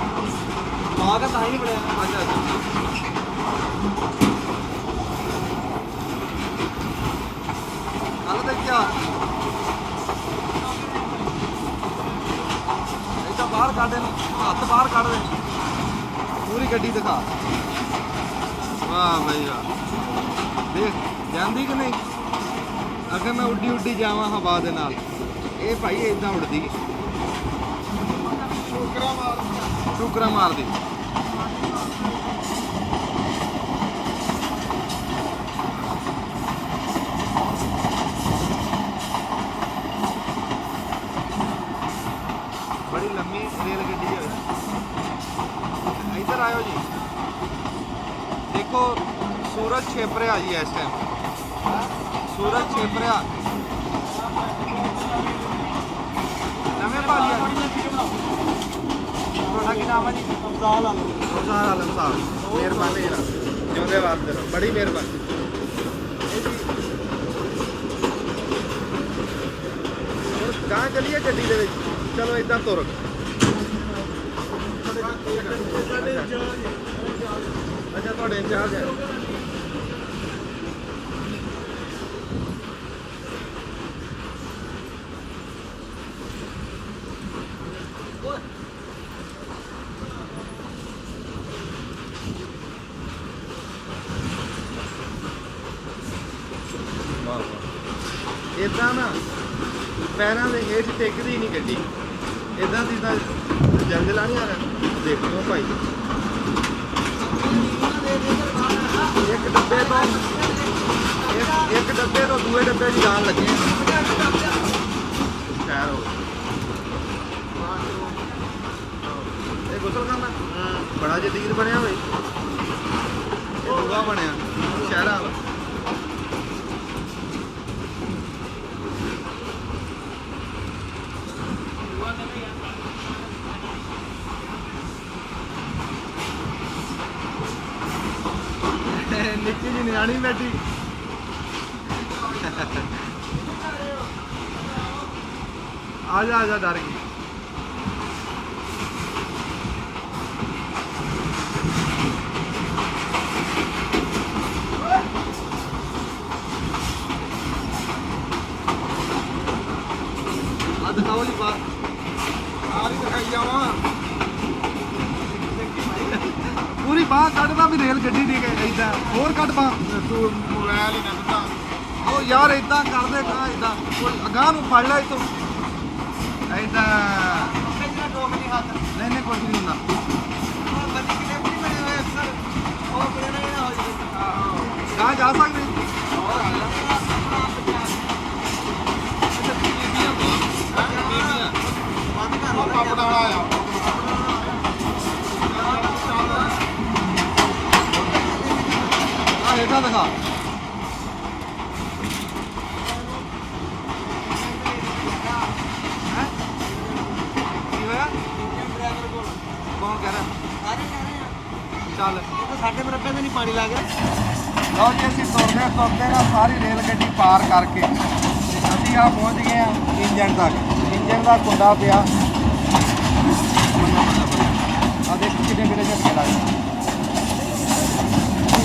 ਮਾਂ ਦਾ ਤਾਂ ਹੀ ਨਹੀਂ ਬੜਿਆ अच्छा अच्छा हालत है क्या ऐसा बाहर काटे हाथ बाहर काट दे पूरी गड्डी दिखा वाह भाई वाह देख ਜਾਂਦੀ कि नहीं अगर मैं उड्डी उड्डी जावा हवा दे नाल ਇਹ ਭਾਈ ਇਦਾਂ ਉੜਦੀ ਟੁਕਰਾ ਮਾਰਦੀ बड़ी लंबी रेल गड्डी है इधर आयो जी देखो सूरज छिप रहा जी इस टाइम सूरज छिप रहा नवे भाजी थोड़ा की नाम है जी अफजाल आलम साहब मेहरबानी जनाब जिंदे वास्ते रहो बड़ी मेहरबानी कहाँ चलिए गड्डी दे विच चलो इधर तुर अच्छा थोड़े इंचार्ज है इदा ना पैरों के हेठ टिकती नहीं गड्डी इदा की जल्द लानी आ रहा देख लो भाई एक डब्बे तो एक डब्बे तो दूए डब्बे जान लगे खैर हो गुसल खाना बड़ा जदीद बनया भाई दूआ बनया शहर वाला निक्की जी नियाणी बैठी आजा आजा डर गई दिखाओ जी बात दिखाई जावा पूरी बाह कटदा भी रेल गड्डी दी इदा और कट बाह तू मोबाइल ही ना दिता ओ यार इदा कर दे कहां इदा कोई अगाह नु फड़ ले तो इदा नहीं नहीं कुछ नहीं होना बच्चे कितने भी बने हुए अक्सर और बड़े नहीं हो कहां जा सकते ਪੁੱਠਾ ਦਿਖਾ ਕੀ ਹੋਇਆ ਕੌਣ ਕਹਿ ਰਿਹਾ ਚੱਲ ਸਾਡੇ ਮਰੱਬੇ ਤੇ ਨਹੀਂ ਪਾਣੀ ਲੱਗ ਰਿਹਾ। ਲਓ ਜੀ ਅਸੀਂ ਤੁਰਦੇ ਨਾ ਸਾਰੀ ਰੇਲ ਗੱਡੀ ਪਾਰ ਕਰਕੇ ਤੇ ਅਸੀਂ ਆ ਪਹੁੰਚ ਗਏ ਆ ਇੰਜਣ ਤੱਕ। ਇੰਜਣ ਦਾ ਕੁੰਡਾ ਪਿਆ ਆ ਦੇਖ ਕਿੰਨੇ ਕਿੰਨੇ ਝਟਕੇ ਲੱਗਦੇ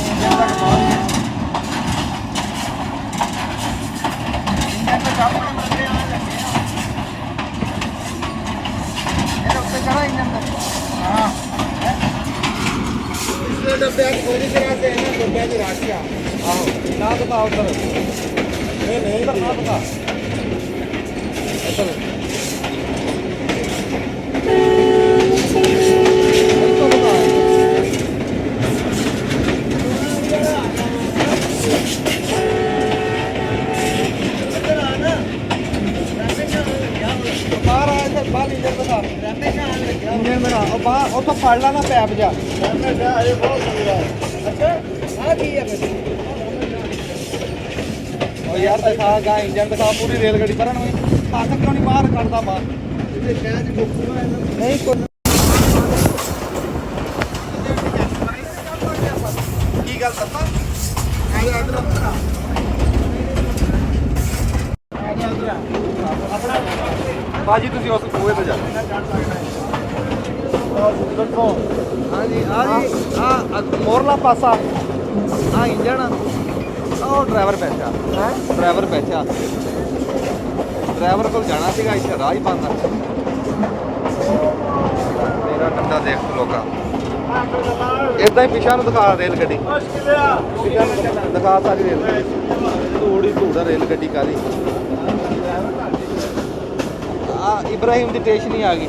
ਇੰਜਣ ਤੱਕ ਪਹੁੰਚ ਗਏ। ਇੰਜਣ ਤੇ ਆਪਣੇ ਮਰੱਬੇ ਆ ਲੱਗੇ ਆ ਇਹਦੇ ਉੱਤੇ ਚੜਾ ਇੰਜਣ ਤੇ ਹਾਂ डब्बे पूरी तरह से है ना डब्बे की राशिया आहो ना बता उधर नहीं ना बता उधर इसको बता बाहर आया सर बाहर इंजन बता इंजन बता और बाहर और तो फाड़ ला ना पैप जा अच्छा हाँ की है और यार दिखा गा इंजन दिखा पूरी रेलगाड़ी पर ताकत क्यों नहीं बाहर करता बाहर नहीं की गल दसा बाजी तुसी उस कुएं पे जा हाँ जी हाँ मोरला पासा हाँ इंजन ड्राइवर बैठा ड्राइवर को जाना सीगा इत्थे राह ही बंद मेरा डंडा देख तू लोका इदा ही पिछा दिखा रेल गड्डी दिखा सारी रेल धूड़ ही धूड़ रेल गड्डी काली इब्राहिम की स्टेशन ही आ गई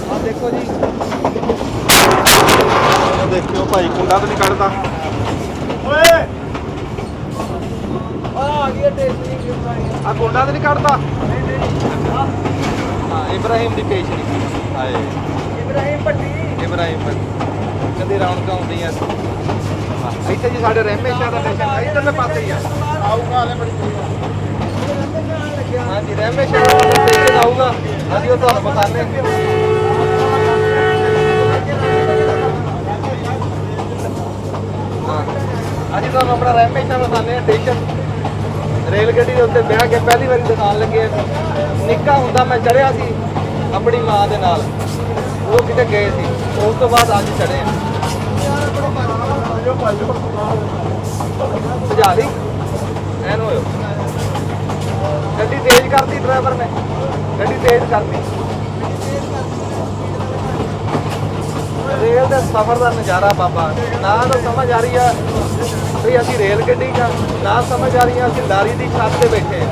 आ देखो जी देखियो भाई कुंडा तो नहीं कटता आ कुंडा तो नहीं कटता हाँ इब्राहिम की स्टेशन हाय इब्राहिम कभी रौनक आउंदी इतने जी साढ़े रहमेशा का स्टेशन इधरले पासे ही आऊगा हाँ जी रहमेशा स्टेशन आऊगा हाँ जी वो तो बताने अभी तो अपना रहमेशा बताने स्टेशन रेल गड्डी के उत्ते बह के पहली बारी दिखान लगे निक्का हुंदा मैं चढ़िया सी अपनी माँ के नाल वो किते गए सी उस तो बाद अज चढ़े भजा दी एन हो गड्डी तेज करती ड्राइवर ने गड्डी तेज करती रेल के सफर का नज़ारा बाबा ना तो समझ आ रही है भी असी रेल गड्डी का ना समझ आ रही है असी लारी की छत से बैठे हैं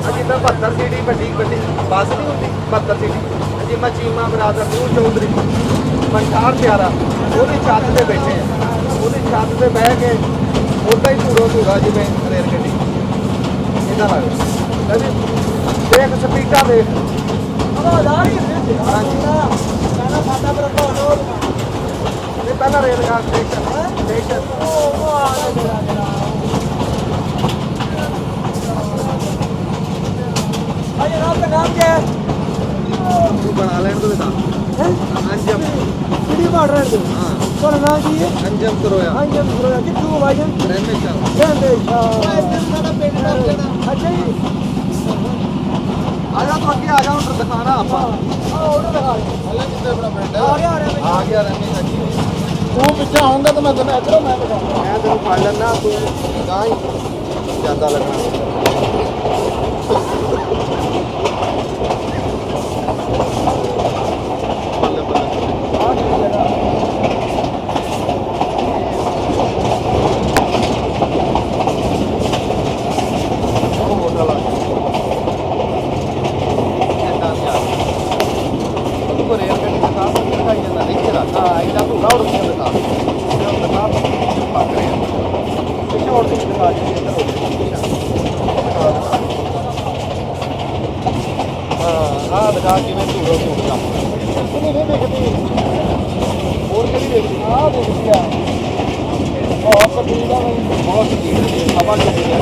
अभी तो 72 सीटी वड्डी गड्डी बस नहीं होती 72 सीटी जी मैं चीमा बरादर नूर चौधरी मनसार प्यारा वो छत से बैठे हैं वो छत से बह के उदा ही धूड़ा जिमें रेल गड्डी इदा लग देख स्पीडा देख पहला रेलगाड़ स्टेशन नाम क्या है तू बना लेने तो बता अंजम हाँ नाम की है अंजम करोया कितने भाईजान रहमेशा अच्छा जी आजा तो आगे आ जाओ दिखाना आप आ गया रहमेशा जी तू पीछे आऊंगा तो मैं तुम्हें इधरों मैं तेन फड़ लेना तू गां ही ज्यादा लगना दिखा कि मैं धूड़ो धूड़ का नहीं देखती और कभी देखती हाँ देखती है ਬਹੁਤ ਸਪੀਡ ਆ ਬਈ, ਬਹੁਤ ਸਪੀਡ ਹਵਾ ਚੱਲੀ ਆ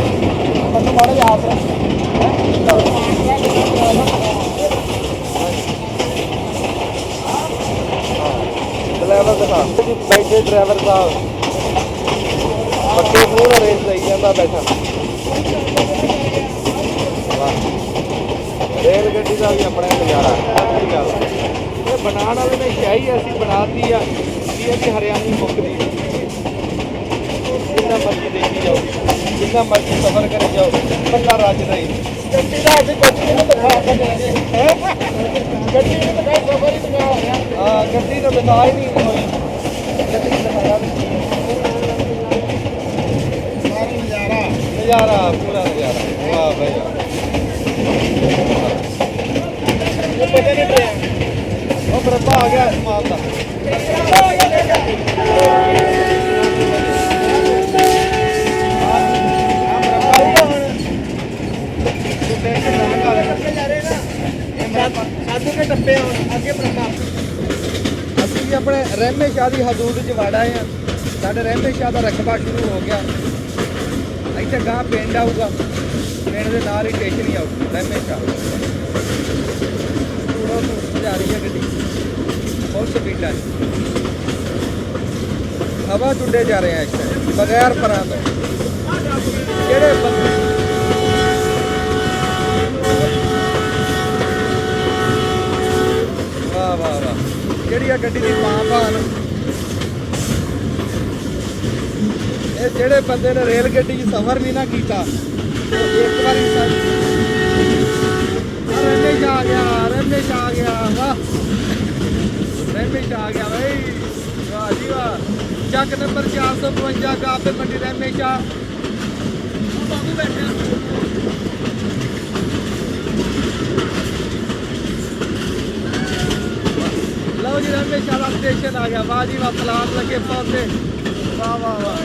ਮੈਨੂੰ ਮਾੜੇ ਯਾਦ ਹੈ ਡਰਾਈਵਰ ਦਿਖਾ ਬੈਠੇ ਡਰਾਈਵਰ ਸਾਹਿਬ ਪੱਕੇ ਪੂਰਾ ਰੇਸ ਲਈ ਜਾਂਦਾ ਬੈਠਾ ਰੇਲ ਗੱਡੀ ਦਾ ਵੀ ਆਪਣੇ ਨਜ਼ਾਰਾ ਸਹੀ ਗੱਲ ਇਹ ਬਣਾਉਣ ਵਾਲੇ ਨੇ ਸ਼ਾਹੀ ਅਸੀਂ ਬਣਾਤੀ ਆ ਕਿ ਇਹ ਹਰਿਆਣੀ ਮੁੱਕਦੀ ਜਿੰਨਾ ਮਰਜ਼ੀ ਦੇਖੀ ਜਾਓ ਜਿੰਨਾ ਮਰਜ਼ੀ ਸਫ਼ਰ ਕਰੀ ਜਾਓ ਬੰਦਾ ਰੱਜਦਾ ਹੀ ਗੱਡੀ ਦਾ ਅਸੀਂ ਗੱਡੀ ਨੂੰ ਦਿਖਾ ਸਕਦੇ ਹੈ ਗੱਡੀ ਨੂੰ ਦਿਖਾ ਸਫ਼ਰ ਹੀ ਦਿਖਾ ਹਾਂ ਗੱਡੀ ਤਾਂ ਦਿਖਾ ਹੀ ਨਹੀਂ ਹੋਈ ਗੱਡੀ ਦਿਖਾਇਆ ਨਜ਼ਾਰਾ ਪੂਰਾ ਨਜ਼ਾਰਾ ਵਾਹ ਭਾਈ ਉਹ ਪਤਾ ਨਹੀਂ ਟ੍ਰੇਨ ਉਹ ਬਰਬਾ ਆ ਗਿਆ ਸਮਾਨ ਦਾ ਸਾਧੂ ਕੇ ਟੱਪੇ ਅੱਗੇ ਬਰਬਾ ਅਸੀਂ ਆਪਣੇ ਰਹਿਮੇ ਸ਼ਾਹ ਦੀ ਹਦੂਦ 'ਚ ਵਾੜਾ ਆ ਸਾਡੇ ਰਹਿਮੇ ਸ਼ਾਹ ਦਾ ਰਕਬਾ ਸ਼ੁਰੂ ਹੋ ਗਿਆ ਇੱਥੇ ਗਾਂ ਪਿੰਡ ਆਊਗਾ ਪਿੰਡ ਦੇ ਨਾਲ ਹੀ ਸਟੇਸ਼ਨ ਹੀ ਆਊਗਾ ਰਹਿਮੇ ਸ਼ਾਹ ਜਾ ਰਹੀ ਹੈ ਗੱਡੀ ਬਹੁਤ ਸਪੀਡ ਹੈ ਹਵਾ ਟੁੱਟੇ ਜਾ ਰਹੇ ਆ ਇਸ ਟਾਈਮ ਬਗੈਰ ਪਰਾਂ ਤੋਂ ਜਿਹੜੇ ਬੰਦੇ ਵਾਹ ਵਾਹ ਵਾਹ ਜਿਹੜੀ ਆ ਗੱਡੀ ਦੀ ਮਾਂ ਭਾਨ ਇਹ ਜਿਹੜੇ ਬੰਦੇ ਨੇ ਰੇਲ ਗੱਡੀ 'ਚ ਸਫ਼ਰ ਵੀ ਨਾ ਕੀਤਾ ਉਹ ਇੱਕ ਵਾਰੀ ਰੇਲੇ ਆ ਗਿਆ ਵਾਹ ਰੇਲੇ ਆ ਗਿਆ ਬਈ ਵਾਹ ਜੀ ਵਾਹ ਚੱਕ ਨੰਬਰ 452 ਕਾਪੇ ਮੰਡੀ ਰਹਿਮੇ ਸ਼ਾਹ ਬਾਬੂ ਬੈਠੇ ਲਓ ਜੀ ਰਹਿਮੇ ਸ਼ਾਹ ਦਾ ਸਟੇਸ਼ਨ ਆ ਗਿਆ ਵਾਹ ਜੀ ਵਾਹ ਪਲਾਟ ਲੱਗੇ ਪੌਦੇ ਵਾਹ ਵਾਹ ਵਾਹ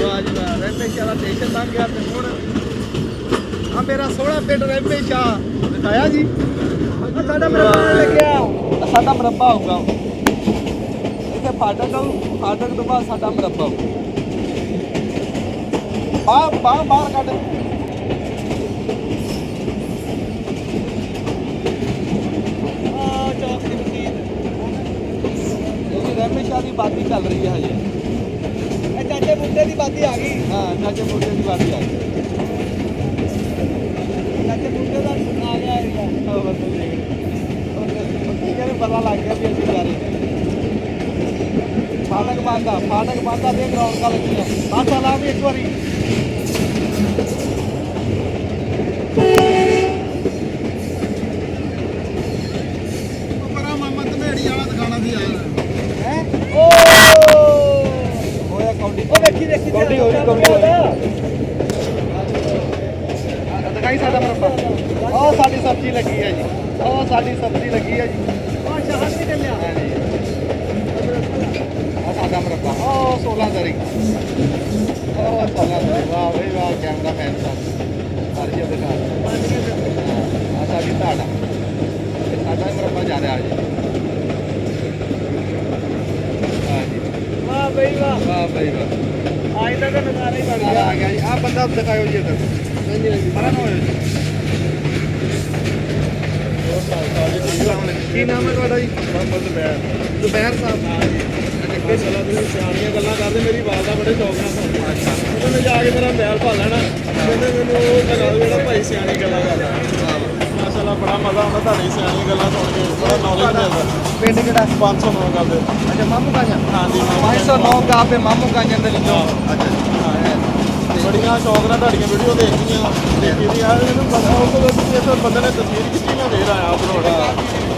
ਵਾਹ ਜੀ ਵਾਹ ਰਹਿਮੇ ਸ਼ਾਹ ਦਾ ਸਟੇਸ਼ਨ ਬਣ ਗਿਆ ਤੇ ਹੁਣ ਆ ਮੇਰਾ ਸੋਹਣਾ ਪਿੰਡ ਰਹਿਮੇ ਸ਼ਾਹ ਦਿਖਾਇਆ ਜੀ ਸਾਡਾ ਮਰੱਬਾ ਲੱਗਿਆ ਸਾਡਾ ਮਰੱਬਾ ਹੋਊਗਾ ਇੱਥੇ ਫਾਟਕ ਆਊ ਫਾਟਕ ਤੋਂ ਬਾਅਦ ਸਾਡਾ ਮਰੱਬਾ ਹੋਊ ਬਾਹਰ ਕੱਢ ਚੌਕ ਦੀ ਮਸੀਤ ਰਹਿਮੇ ਸ਼ਾਹ ਦੀ ਬਾਤੀ ਚੱਲ ਰਹੀ ਹੈ ਹਜੇ ਇਹ ਚਾਚੇ ਮੁੰਡੇ ਦੀ ਬਾਤੀ ਆ ਗਈ ਹਾਂ ਚਾਚੇ ਮੁੰਡੇ ਦੀ ਬਾਤੀ ਆ ਗਈ ਚਾਚੇ ਮੁੰਡੇ ਦਾ ਆ ਗਿਆ ਏਰੀਆ ਉਹ ਬੰਦੇ ਕਹਿੰਦੇ ਪਤਾ ਲੱਗ ਗਿਆ ਵੀ ਅਸੀਂ ਜਾ ਰਹੇ ਫਾਟਕ ਬੰਦਾ ਦੇ ਗਰਾਊਂਡ ਕਾ ਲੱਗੀਆਂ ਆ ਚਲਾ ਵੀ ਇੱਕ ਵਾਰੀ ਬੜਾ ਮਾਮਾ ਧਮੇੜੀ ਵਾਲਾ ਦਿਖਾਣਾ ਸੀ ਯਾਰ ਹੈ ਓ ਹੋਇਆ ਕੌਡੀ ਉਹ ਦੇਖੀ ਕੌਡੀ ਹੋਈ ਦਿਖਾਈ ਸਾਡਾ ਮਰੱਬਾ ਉਹ ਸਾਡੀ ਸਬਜ਼ੀ ਲੱਗੀ ਹੈ ਜੀ ਉਹ ਸਾਡੀ ਸਬਜ਼ੀ ਲੱਗੀ ਹੈ ਜੀ ਉਹ ਸ਼ਹਿਰ ਨਹੀਂ ਚੱਲਿਆ ਹਾਂ ਜੀ ਆ ਸਾਡਾ ਮਰੱਬਾ ਉਹ 16 ਤਰੀਕ ਉਹ 16 ਤਰੀਕ ਵਾਹ ਬਈ ਵਾਹ ਕੈਮਰਾਮੈਨ ਸਾਹਿਬ ਸਾਰੀ ਜਗ੍ਹਾ ਦਿਖਾ ਆ ਸਾਡੀ ਧਾੜਾ ਸਾਡਾ ਮਰੱਬਾ ਜਾ ਰਿਹਾ ਜੀ ਵਾਹ ਬਈ ਵਾਹ ਆਇਦਾ ਤਾਂ ਨਜ਼ਾਰਾ ਹੀ ਬਣ ਗਿਆ ਆ ਗਿਆ ਜੀ ਆ ਬੰਦਾ ਦਿਖਾਇਓ ਜੀ ਇੱਧਰ ਹਾਂਜੀ ਹਾਂਜੀ ਬੜਾ ਨਾ ਹੋਇਆ ਕੀ ਨਾਮ ਹੈ ਤੁਹਾਡਾ ਜੀ ਮੁਹੰਮਦ ਜ਼ੁਬੈਰ ਸਾਹਿਬ ਹਾਂ ਜੀ ਅੱਗੇ ਚਲਾ ਤੁਸੀਂ ਸਿਆਣੀਆਂ ਗੱਲਾਂ ਕਰਦੇ ਮੇਰੀ ਆਵਾਜ਼ ਦਾ ਬੜੇ ਸ਼ੌਕ ਨਾਲ ਸੁਣਦਾ ਅੱਛਾ ਉਹਨੇ ਜਾ ਕੇ ਮੇਰਾ ਮਹਿਲ ਪਾ ਲੈਣਾ ਕਹਿੰਦੇ ਮੈਨੂੰ ਉਹ ਲਗਾ ਦਿਓ ਜਿਹੜਾ ਭਾਈ ਸਿਆਣੀ ਗੱਲਾਂ ਕਰਦਾ ਮਾਸ਼ਾਅੱਲਾ ਬੜਾ ਮਜ਼ਾ ਆਉਂਦਾ ਤੁਹਾਡੀ ਸਿਆਣੀ ਗੱਲਾਂ ਸੁਣ ਕੇ ਬੜਾ ਨੌਲੇਜ ਮਿਲਦਾ ਪਿੰਡ ਕਿਹੜਾ 509 ਕਰਦੇ ਅੱਛਾ ਮਾਮੂ ਕਾਂਜਾ ਹਾਂ ਜੀ 509 ਕਾ पे ਮਾਮੂ ਕਾਂਜਾ ਦੇ ਲਿਖੋ ਅੱਛਾ ਬੜੀਆਂ ਸ਼ੌਕ ਨਾਲ ਤੁਹਾਡੀਆਂ ਵੀਡੀਓ ਦੇਖਦੀਆਂ ਦੇਖੀ ਦੀ ਯਾਰ ਮੈਨੂੰ ਪਤਾ ਉਹ ਤੋਂ ਬੰਦੇ ਨੇ ਤਸਵੀਰ ਖਿੱਚੀ ਮੈਂ ਦੇਖ ਆਇਆ ਬਣਾਉਣਾ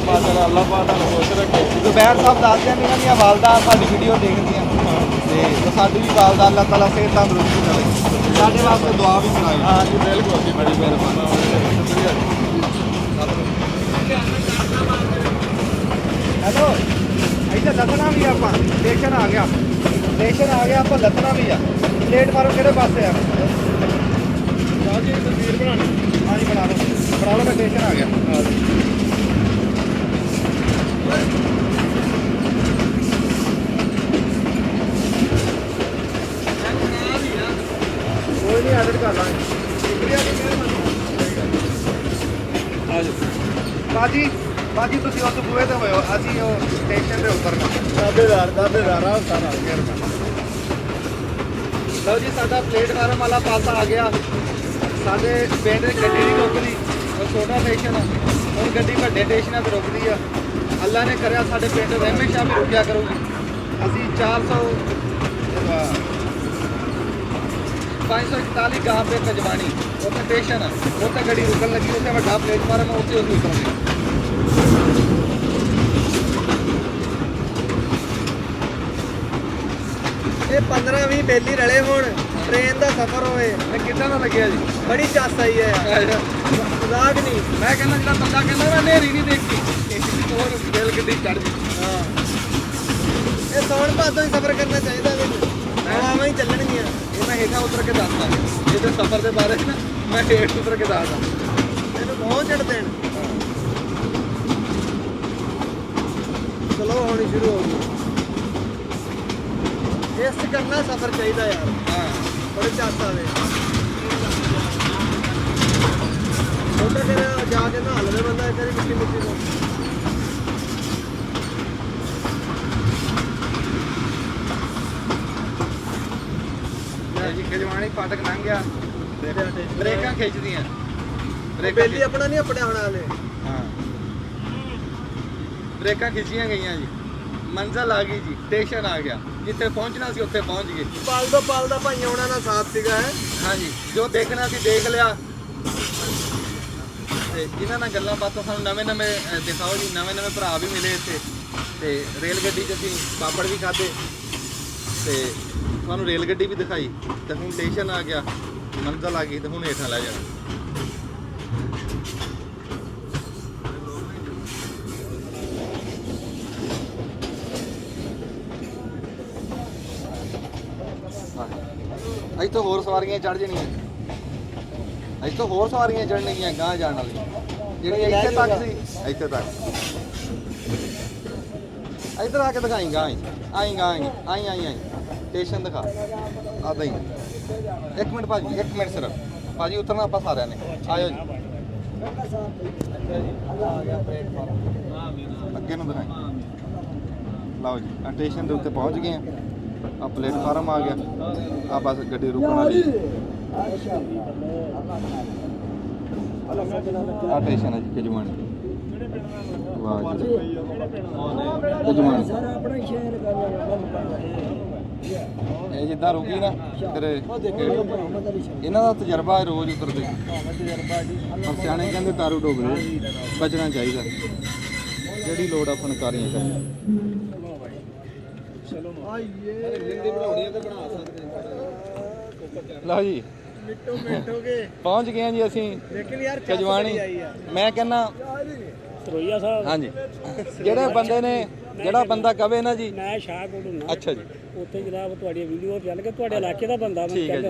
ਮਾਸ਼ਾਅੱਲਾ ਅੱਲਾਹ ਪਾਕ ਤੁਹਾਨੂੰ ਖੁਸ਼ ਰੱਖੇ ਜ਼ੁਬੈਰ ਸਾਹਿਬ ਦੱਸਦੇ ਨੇ ਇਹਨਾਂ ਦੀਆਂ ਵਾਲਦਾ ਸਾਡੀ ਵੀਡੀਓ ਦੇਖਦੀਆਂ ਤੇ ਸਾਡੀ ਵੀ ਵਾਲਦਾ ਅੱਲਾਹ ਤਾਲਾ ਸਿਹਤ ਤੰਦਰੁਸਤੀ ਦੇਵੇ ਸਾਡੇ ਵਾਸਤੇ ਦੁਆ ਵੀ ਕਰਾਏ ਹਾਂ ਜੀ ਬਿਲਕੁਲ ਜੀ ਬੜੀ ਮਿਹਰਬਾਨੀ ਸ਼ੁਕਰੀਆ ਹੈਲੋ ਇੱਥੇ ਲੱਤਣਾ ਵੀ ਆਪਾਂ ਸਟੇਸ਼ਨ ਆ ਗਿਆ ਆਪਾਂ ਲੱਤਣਾ ਵੀ ਆ ਪਲੇਟ ਮਾਰੋ ਕਿਹੜੇ ਪਾਸੇ ਆ ਜੀ ਤਸਵੀਰ ਬਣਾਣੀ ਹਾਂ ਜੀ ਬਣਾ ਲਓ ਮੈਂ ਸਟੇਸ਼ਨ ਆ ਗਿਆ ਐਡਿਟ ਕਰ ਲਾਂਗੇ। ਸ਼ੁਕਰੀਆ ਜੀ, ਮਿਹਰਬਾਨੀ। ਆ ਜਾਓ। ਬਾਜੀ ਤੁਸੀਂ ਉਸ ਬੂਹੇ ਤੇ ਹੋਇਓ, ਅਸੀਂ ਉਹ ਸਟੇਸ਼ਨ ਦੇ ਉੱਪਰ ਨਾ। ਦਾਬੇਦਾਰ ਆ ਸਾਰਾ ਲਓ ਜੀ, ਸਾਡਾ ਪਲੇਟਫਾਰਮ ਵਾਲਾ ਪਾਸਾ ਆ ਗਿਆ। ਸਾਡੇ ਪਿੰਡ ਗੱਡੀ ਨਹੀਂ ਰੁਕਦੀ, ਉਹ ਛੋਟਾ ਸਟੇਸ਼ਨ ਆ। ਹੁਣ ਗੱਡੀ ਵੱਡੇ ਸਟੇਸ਼ਨਾਂ ਤੇ ਰੁਕਦੀ ਆ। ਅੱਲਾ ਨੇ ਕਰਿਆ ਸਾਡੇ ਪਿੰਡ ਹਮੇਸ਼ਾ ਵੀ ਰੁਕਿਆ ਕਰੂਗੀ। ਅਸੀਂ 541 ਗਾਂ ਤੇ ਕਜਵਾਣੀ ਉੱਥੇ ਸਟੇਸ਼ਨ ਆ, ਉੱਥੇ ਗੱਡੀ ਰੁਕਣ ਲੱਗੀ। ਉੱਥੇ ਵੱਡਾ ਪਲੇਟਫਾਰਮ ਆ, ਉੱਥੇ ਉਤਰਾਂਗੇ। ਇਹ 15-20 ਬੇਲੀ ਰਲੇ ਹੋਣ, ਟ੍ਰੇਨ ਦਾ ਸਫ਼ਰ ਹੋਵੇ, ਇਹ ਕਿੱਦਾਂ ਦਾ ਲੱਗਿਆ ਜੀ? ਬੜੀ ਚਾਸ ਆਈ ਹੈ ਯਾਰ, ਮਜ਼ਾਕ ਨਹੀਂ। ਮੈਂ ਕਹਿੰਦਾ ਜਿਹੜਾ ਬੰਦਾ ਕਹਿੰਦਾ ਮੈਂ ਨੇਰੀ ਨਹੀਂ ਦੇਖੀ, ਹੋਰ ਰੇਲ ਗੱਡੀ ਚੜ੍ਹ ਜੀ। ਹਾਂ, ਇਹ ਸੌਣ ਭਾਦੋਂ ਹੀ ਸਫ਼ਰ ਕਰਨਾ ਚਾਹੀਦਾ ਵੀ ਹਵਾਵਾਂ ਹੀ ਚੱਲਣਗੀਆਂ। ਇਹ ਮੈਂ ਹੇਠਾਂ ਉਤਰ ਕੇ ਦੱਸਦਾ, ਇਹਦੇ ਸਫ਼ਰ ਦੇ ਬਾਰੇ ਨਾ ਮੈਂ ਹੇਠ ਉਤਰ ਕੇ ਦੱਸਦਾ। ਇਹਨੂੰ ਬਹੁਤ ਚੜ ਦੇਣ। ਚਲੋ ਹੋਣੀ ਸ਼ੁਰੂ ਹੋ ਗਈ। ਇਸ ਕਰਨਾ ਸਫ਼ਰ ਚਾਹੀਦਾ ਯਾਰ, ਹਾਂ, ਬੜੇ ਚਾਸ ਆਵੇ। ਛੋਟਾ ਜਿਹਾ ਜਾ ਕੇ ਨਹਾ ਲਵੇ ਬੰਦਾ ਇੱਕ ਵਾਰੀ ਮਿੱਟੀ ਤੋਂ। ਇਹ ਜੀ ਖਜਵਾਣੀ ਫਾਟਕ ਲੰਘ ਗਿਆ, ਬ੍ਰੇਕਾਂ ਖਿੱਚਦੀਆਂ। ਬੇਲੀ ਆਪਣਾ ਨਹੀਂ ਆਪਣੇ ਆਉਣਾ ਹਲੇ। ਹਾਂ, ਬ੍ਰੇਕਾਂ ਖਿੱਚੀਆਂ ਗਈਆਂ ਜੀ। ਮੰਜ਼ਲ ਆ ਗਈ ਜੀ, ਸਟੇਸ਼ਨ ਆ ਗਿਆ। ਜਿੱਥੇ ਪਹੁੰਚਣਾ ਸੀ ਉੱਥੇ ਪਹੁੰਚ ਗਏ। ਪਾਲਦਾ ਭਾਈ ਆਉਣਾ ਨਾਲ ਸਾਥ ਸੀਗਾ ਹੈ। ਹਾਂਜੀ, ਜੋ ਦੇਖਣਾ ਸੀ ਦੇਖ ਲਿਆ। ਤੇ ਜਿਨ੍ਹਾਂ ਨਾਲ ਗੱਲਾਂ ਬਾਤਾਂ ਸਾਨੂੰ ਨਵੇਂ ਦਿਖਾਓ ਜੀ। ਨਵੇਂ ਭਰਾ ਵੀ ਮਿਲੇ ਇੱਥੇ, ਤੇ ਰੇਲ ਗੱਡੀ 'ਚ ਅਸੀਂ ਪਾਪੜ ਵੀ ਖਾਧੇ, ਤੇ ਤੁਹਾਨੂੰ ਰੇਲ ਗੱਡੀ ਵੀ ਦਿਖਾਈ। ਤੇ ਹੁਣ ਸਟੇਸ਼ਨ ਆ ਗਿਆ, ਮੰਜ਼ਲ ਆ ਗਈ, ਤੇ ਹੁਣ ਹੇਠਾਂ ਲੈ ਜਾਣਾ। ਇੱਥੋਂ ਹੋਰ ਸਵਾਰੀਆਂ ਚੜ੍ਹ ਜਾਣੀਆਂ, ਇੱਥੋਂ ਹੋਰ ਸਵਾਰੀਆਂ ਚੜ੍ਹਨਗੀਆਂ ਗਾਂਹ ਜਾਣ ਵਾਲੀਆਂ, ਜਿਹੜੀਆਂ ਇੱਥੇ ਤੱਕ ਸੀ। ਇੱਥੇ ਤੱਕ ਇੱਧਰ ਆ ਕੇ ਦਿਖਾਈ ਗਾਂਹ ਹੀ, ਆਈ ਸਟੇਸ਼ਨ ਦਿਖਾ। ਆਦਾ ਹੀ। ਇੱਕ ਮਿੰਟ ਭਾਜੀ, ਇੱਕ ਮਿੰਟ ਸਿਰਫ ਭਾਜੀ, ਉਤਰਨਾ ਆਪਾਂ ਸਾਰਿਆਂ ਨੇ। ਆਇਓ ਜੀ, ਅੱਗੇ ਨੂੰ ਦਿਖਾਈ। ਲਓ ਜੀ, ਸਟੇਸ਼ਨ ਦੇ ਉੱਤੇ ਪਹੁੰਚ ਗਏ ਆ। ਆ ਪਲੇਟਫਾਰਮ ਆ ਗਿਆ, ਆ ਬਸ ਗੱਡੀ ਰੁਕਣ ਵਾਲੀ। ਆ ਸਟੇਸ਼ਨ ਹੈ ਜੀ ਖਜਵਾਣੀ। ਵਾਹ ਜੀ, ਖਜਵਾਣੀ ਇਹ ਜਿੱਦਾਂ ਰੁਕੀ ਨਾ, ਫਿਰ ਇਹਨਾਂ ਦਾ ਤਜਰਬਾ ਹੈ, ਰੋਜ਼ ਉਤਰਦੇ। ਪਰ ਸਿਆਣੇ ਕਹਿੰਦੇ ਤਾਰੂ ਡੋਬਦੇ, ਬਚਣਾ ਚਾਹੀਦਾ। ਜਿਹੜੀ ਲੋੜ ਆ ਫਨਕਾਰੀਆਂ ਕਰਨੀ। ਲਓ ਜੀ, ਪਹੁੰਚ ਗਏ ਜੀ ਅਸੀਂ ਖਜਵਾਣੀ। ਮੈਂ ਕਹਿੰਦਾ ਸਰੋਈਆ ਸਾਹਿਬ। ਹਾਂਜੀ, ਜਿਹੜੇ ਬੰਦੇ ਨੇ, ਜਿਹੜਾ ਬੰਦਾ ਕਵੇ ਨਾ ਜੀ। ਮੈਂ ਸ਼ਾਹਕੋਟ ਹੁੰਦਾ। ਅੱਛਾ ਜੀ, ਉੱਥੇ ਜਨਾਬ ਤੁਹਾਡੀਆਂ ਵੀਡੀਓ ਚੱਲ ਕੇ ਤੁਹਾਡੇ ਇਲਾਕੇ ਦਾ ਬੰਦਾ ਠੀਕ ਹੈ ਜੀ,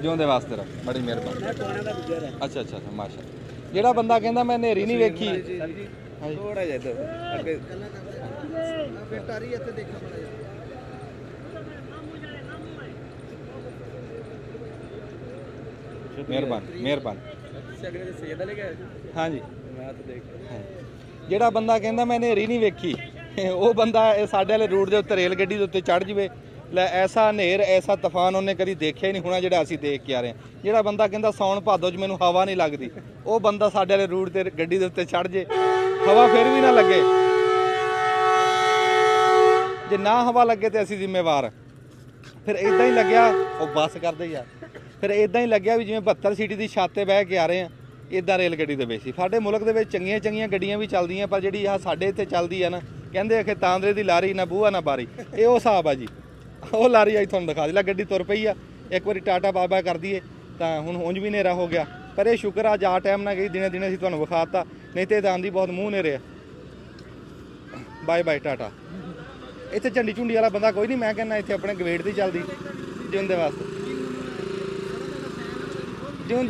ਜਿਉਂਦੇ ਵਾਸਤੇ ਰਹੋ, ਬੜੀ ਮਿਹਰਬਾਨੀ। ਮੈਂ ਕੋਣਾ ਦਾ ਗੁੱਜਰ ਹੈ। ਅੱਛਾ ਮਾਸ਼ਾ। ਜਿਹੜਾ ਬੰਦਾ ਕਹਿੰਦਾ ਮੈਂ ਨੇਰੀ ਨਹੀਂ ਵੇਖੀ, ਥੋੜਾ ਜਿਹਾ ਇੱਧਰ ਅੱਗੇ ਫਿਰ ਟਾਰੀ ਇੱਥੇ ਦੇਖਣਾ ਪੜਾ। ਮਿਹਰਬਾਨੀ। ਹਾਂਜੀ, ਮੈਂ ਤਾਂ ਦੇਖ ਜਿਹੜਾ ਬੰਦਾ ਕਹਿੰਦਾ ਮੈਂ ਨੇਰੀ ਨਹੀਂ ਵੇਖੀ, ਉਹ ਬੰਦਾ ਇਹ ਸਾਡੇ ਵਾਲੇ ਰੂਟ ਦੇ ਉੱਤੇ ਰੇਲ ਗੱਡੀ ਦੇ ਉੱਤੇ ਚੜ੍ਹ ਜਵੇ। ਲੈ, ਐਸਾ ਹਨੇਰ, ਐਸਾ ਤੂਫਾਨ ਉਹਨੇ ਕਦੀ ਦੇਖਿਆ ਹੀ ਨਹੀਂ ਹੋਣਾ ਜਿਹੜਾ ਅਸੀਂ ਦੇਖ ਕੇ ਆ ਰਹੇ ਹਾਂ। ਜਿਹੜਾ ਬੰਦਾ ਕਹਿੰਦਾ ਸਾਉਣ ਭਾਦੋ 'ਚ ਮੈਨੂੰ ਹਵਾ ਨਹੀਂ ਲੱਗਦੀ, ਉਹ ਬੰਦਾ ਸਾਡੇ ਵਾਲੇ ਰੂਟ ਤੇ ਗੱਡੀ ਦੇ ਉੱਤੇ ਚੜ੍ਹ ਜੇ, ਹਵਾ ਫਿਰ ਵੀ ਨਾ ਲੱਗੇ। ਜੇ ਨਾ ਹਵਾ ਲੱਗੇ ਤੇ ਅਸੀਂ ਜ਼ਿੰਮੇਵਾਰ। ਫਿਰ ਇਦਾਂ ਹੀ ਲੱਗਿਆ, ਉਹ ਬੱਸ ਕਰਦੇ ਯਾਰ। ਫਿਰ ਇਦਾਂ ਹੀ ਲੱਗਿਆ ਵੀ ਜਿਵੇਂ 72 ਸੀਟੀ ਦੀ ਛੱਤ ਤੇ ਬਹਿ ਕੇ ਆ ਰਹੇ ਆ, ਇਦਾਂ ਰੇਲ ਗੱਡੀ ਦੇ ਵਿੱਚ ਸੀ। ਸਾਡੇ ਮੁਲਕ ਦੇ ਵਿੱਚ ਚੰਗੀਆਂ ਗੱਡੀਆਂ ਵੀ ਚੱਲਦੀਆਂ, ਪਰ ਜਿਹੜੀ ਆਹ ਸਾਡੇ ਇੱਥੇ ਚੱਲਦੀ ਆ ਨਾ, ਕਹਿੰਦੇ ਆਖੇ ਤਾਂਦਰੇ ਦੀ ਲਾਰੀ, ਨਾ ਬੂਹਾ ਨਾ ਬਾਰੀ। ਇਹ ਉਹ ਹਿਸਾਬ ਆ ਜੀ। ਉਹ ਲਾਰੀ ਆਈ ਤੁਹਾਨੂੰ ਦਿਖਾ ਦੇ। ਲੈ, ਗੱਡੀ ਤੁਰ ਪਈ ਆ। ਇੱਕ ਵਾਰੀ ਟਾਟਾ ਬਾਬਾ ਕਰ ਦਈਏ ਤਾਂ ਹੁਣ ਉਂਝ ਵੀ ਹਨੇਰਾ ਹੋ ਗਿਆ। ਪਰ ਇਹ ਸ਼ੁਕਰ ਆ ਜਾ ਟਾਈਮ ਨਾ ਗਈ, ਦਿਨੇ ਅਸੀਂ ਤੁਹਾਨੂੰ ਵਿਖਾਤਾ, ਨਹੀਂ ਤੇ ਆਂਦੀ ਬਹੁਤ ਮੂੰਹ ਹਨੇਰੇ ਆ। ਬਾਏ ਟਾਟਾ। ਇੱਥੇ ਝੰਡੀ ਝੁੰਡੀ ਵਾਲਾ ਬੰਦਾ ਕੋਈ ਨਹੀਂ। ਮੈਂ ਕਹਿੰਦਾ ਇੱਥੇ ਆਪਣੇ ਗਵੇੜ ਦੀ ਚੱਲਦੀ। ਜਿਉਂਦੇ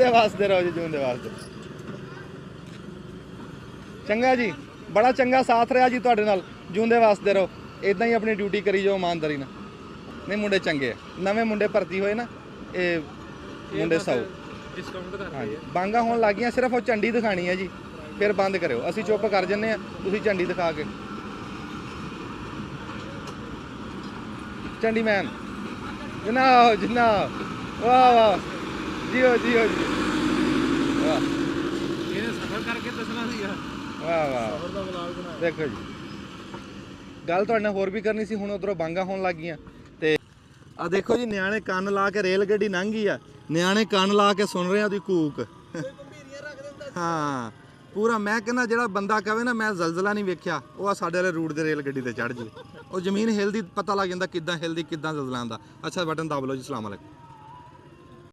ਵਾਸਤੇ ਰਹੋ ਜੀ, ਜਿਉਂਦੇ ਵਾਸਤੇ। ਚੰਗਾ ਜੀ, ਬੜਾ ਚੰਗਾ ਸਾਥ ਰਿਹਾ ਜੀ ਤੁਹਾਡੇ ਨਾਲ। ਜਿਉਂਦੇ ਵਾਸਤੇ ਰਹੋ, ਇਦਾਂ ਹੀ ਆਪਣੀ ਡਿਊਟੀ ਕਰੀ ਜਾਓ ਇਮਾਨਦਾਰੀ ਨਾਲ। ਨਹੀਂ, ਮੁੰਡੇ ਚੰਗੇ ਆ। ਨਵੇਂ ਮੁੰਡੇ ਭਰਤੀ ਹੋਏ ਨਾ, ਇਹ ਮੁੰਡੇ ਸਾਊ ਡਿਸਕਾਊਂਟ ਕਰ ਹਾਂਜੀ ਬਾਂਗਾ ਹੋਣ ਲੱਗ ਗਈਆਂ ਸਿਰਫ ਉਹ ਝੰਡੀ ਦਿਖਾਣੀ ਹੈ ਜੀ ਫਿਰ ਬੰਦ ਕਰਿਓ ਅਸੀਂ ਚੁੱਪ ਕਰ ਜੰਨੇ ਆ ਤੁਸੀਂ ਝੰਡੀ ਦਿਖਾ ਕੇ ਝੰਡੀ ਮੈਨ ਜਨਾਬ ਜਨਾਬ ਵਾਹ ਵਾਹ ਜੀਓ ਜੀਓ ਜੀ ਵਾਹ ਇਹਨੇ ਸਫਰ ਕਰਕੇ ਦੱਸਣਾ ਸੀਗਾ ਵਾਹ ਵਾਹ ਸਫਰ ਦਾ ਵਲੌਗ ਬਣਾ ਦੇਖੋ ਜੀ ਗੱਲ ਤੁਹਾਡੇ ਨਾਲ ਹੋਰ ਵੀ ਕਰਨੀ ਸੀ ਹੁਣ ਉਧਰੋਂ ਬਾਂਗਾ ਹੋਣ ਲੱਗ ਗਈਆਂ ਤੇ ਆ ਦੇਖੋ ਜੀ ਨਿਆਣੇ ਕੰਨ ਲਾ ਕੇ ਰੇਲ ਗੱਡੀ ਲੰਘ ਗਈ ਆ ਨਿਆਣੇ ਕੰਨ ਲਾ ਕੇ ਸੁਣ ਰਹੇ ਆ ਉਹਦੀ ਕੂਕ ਹਾਂ ਪੂਰਾ ਮੈਂ ਕਹਿੰਦਾ ਜਿਹੜਾ ਬੰਦਾ ਕਹੇ ਨਾ ਮੈਂ ਜ਼ਲਜ਼ਲਾ ਨਹੀਂ ਵੇਖਿਆ ਉਹ ਆ ਸਾਡੇ ਵਾਲੇ ਰੂਟ ਦੇ ਰੇਲ ਗੱਡੀ ਤੇ ਚੜ੍ਹ ਜੇ ਉਹ ਜ਼ਮੀਨ ਹਿਲਦੀ ਪਤਾ ਲੱਗ ਜਾਂਦਾ ਕਿੱਦਾਂ ਹਿਲਦੀ ਕਿੱਦਾਂ ਜ਼ਲਜ਼ਲਾ ਆਉਂਦਾ ਅੱਛਾ ਬਟਨ ਦਬ ਲਓ ਜੀ ਅਸਲਾਮ ਅਲੈਕੁਮ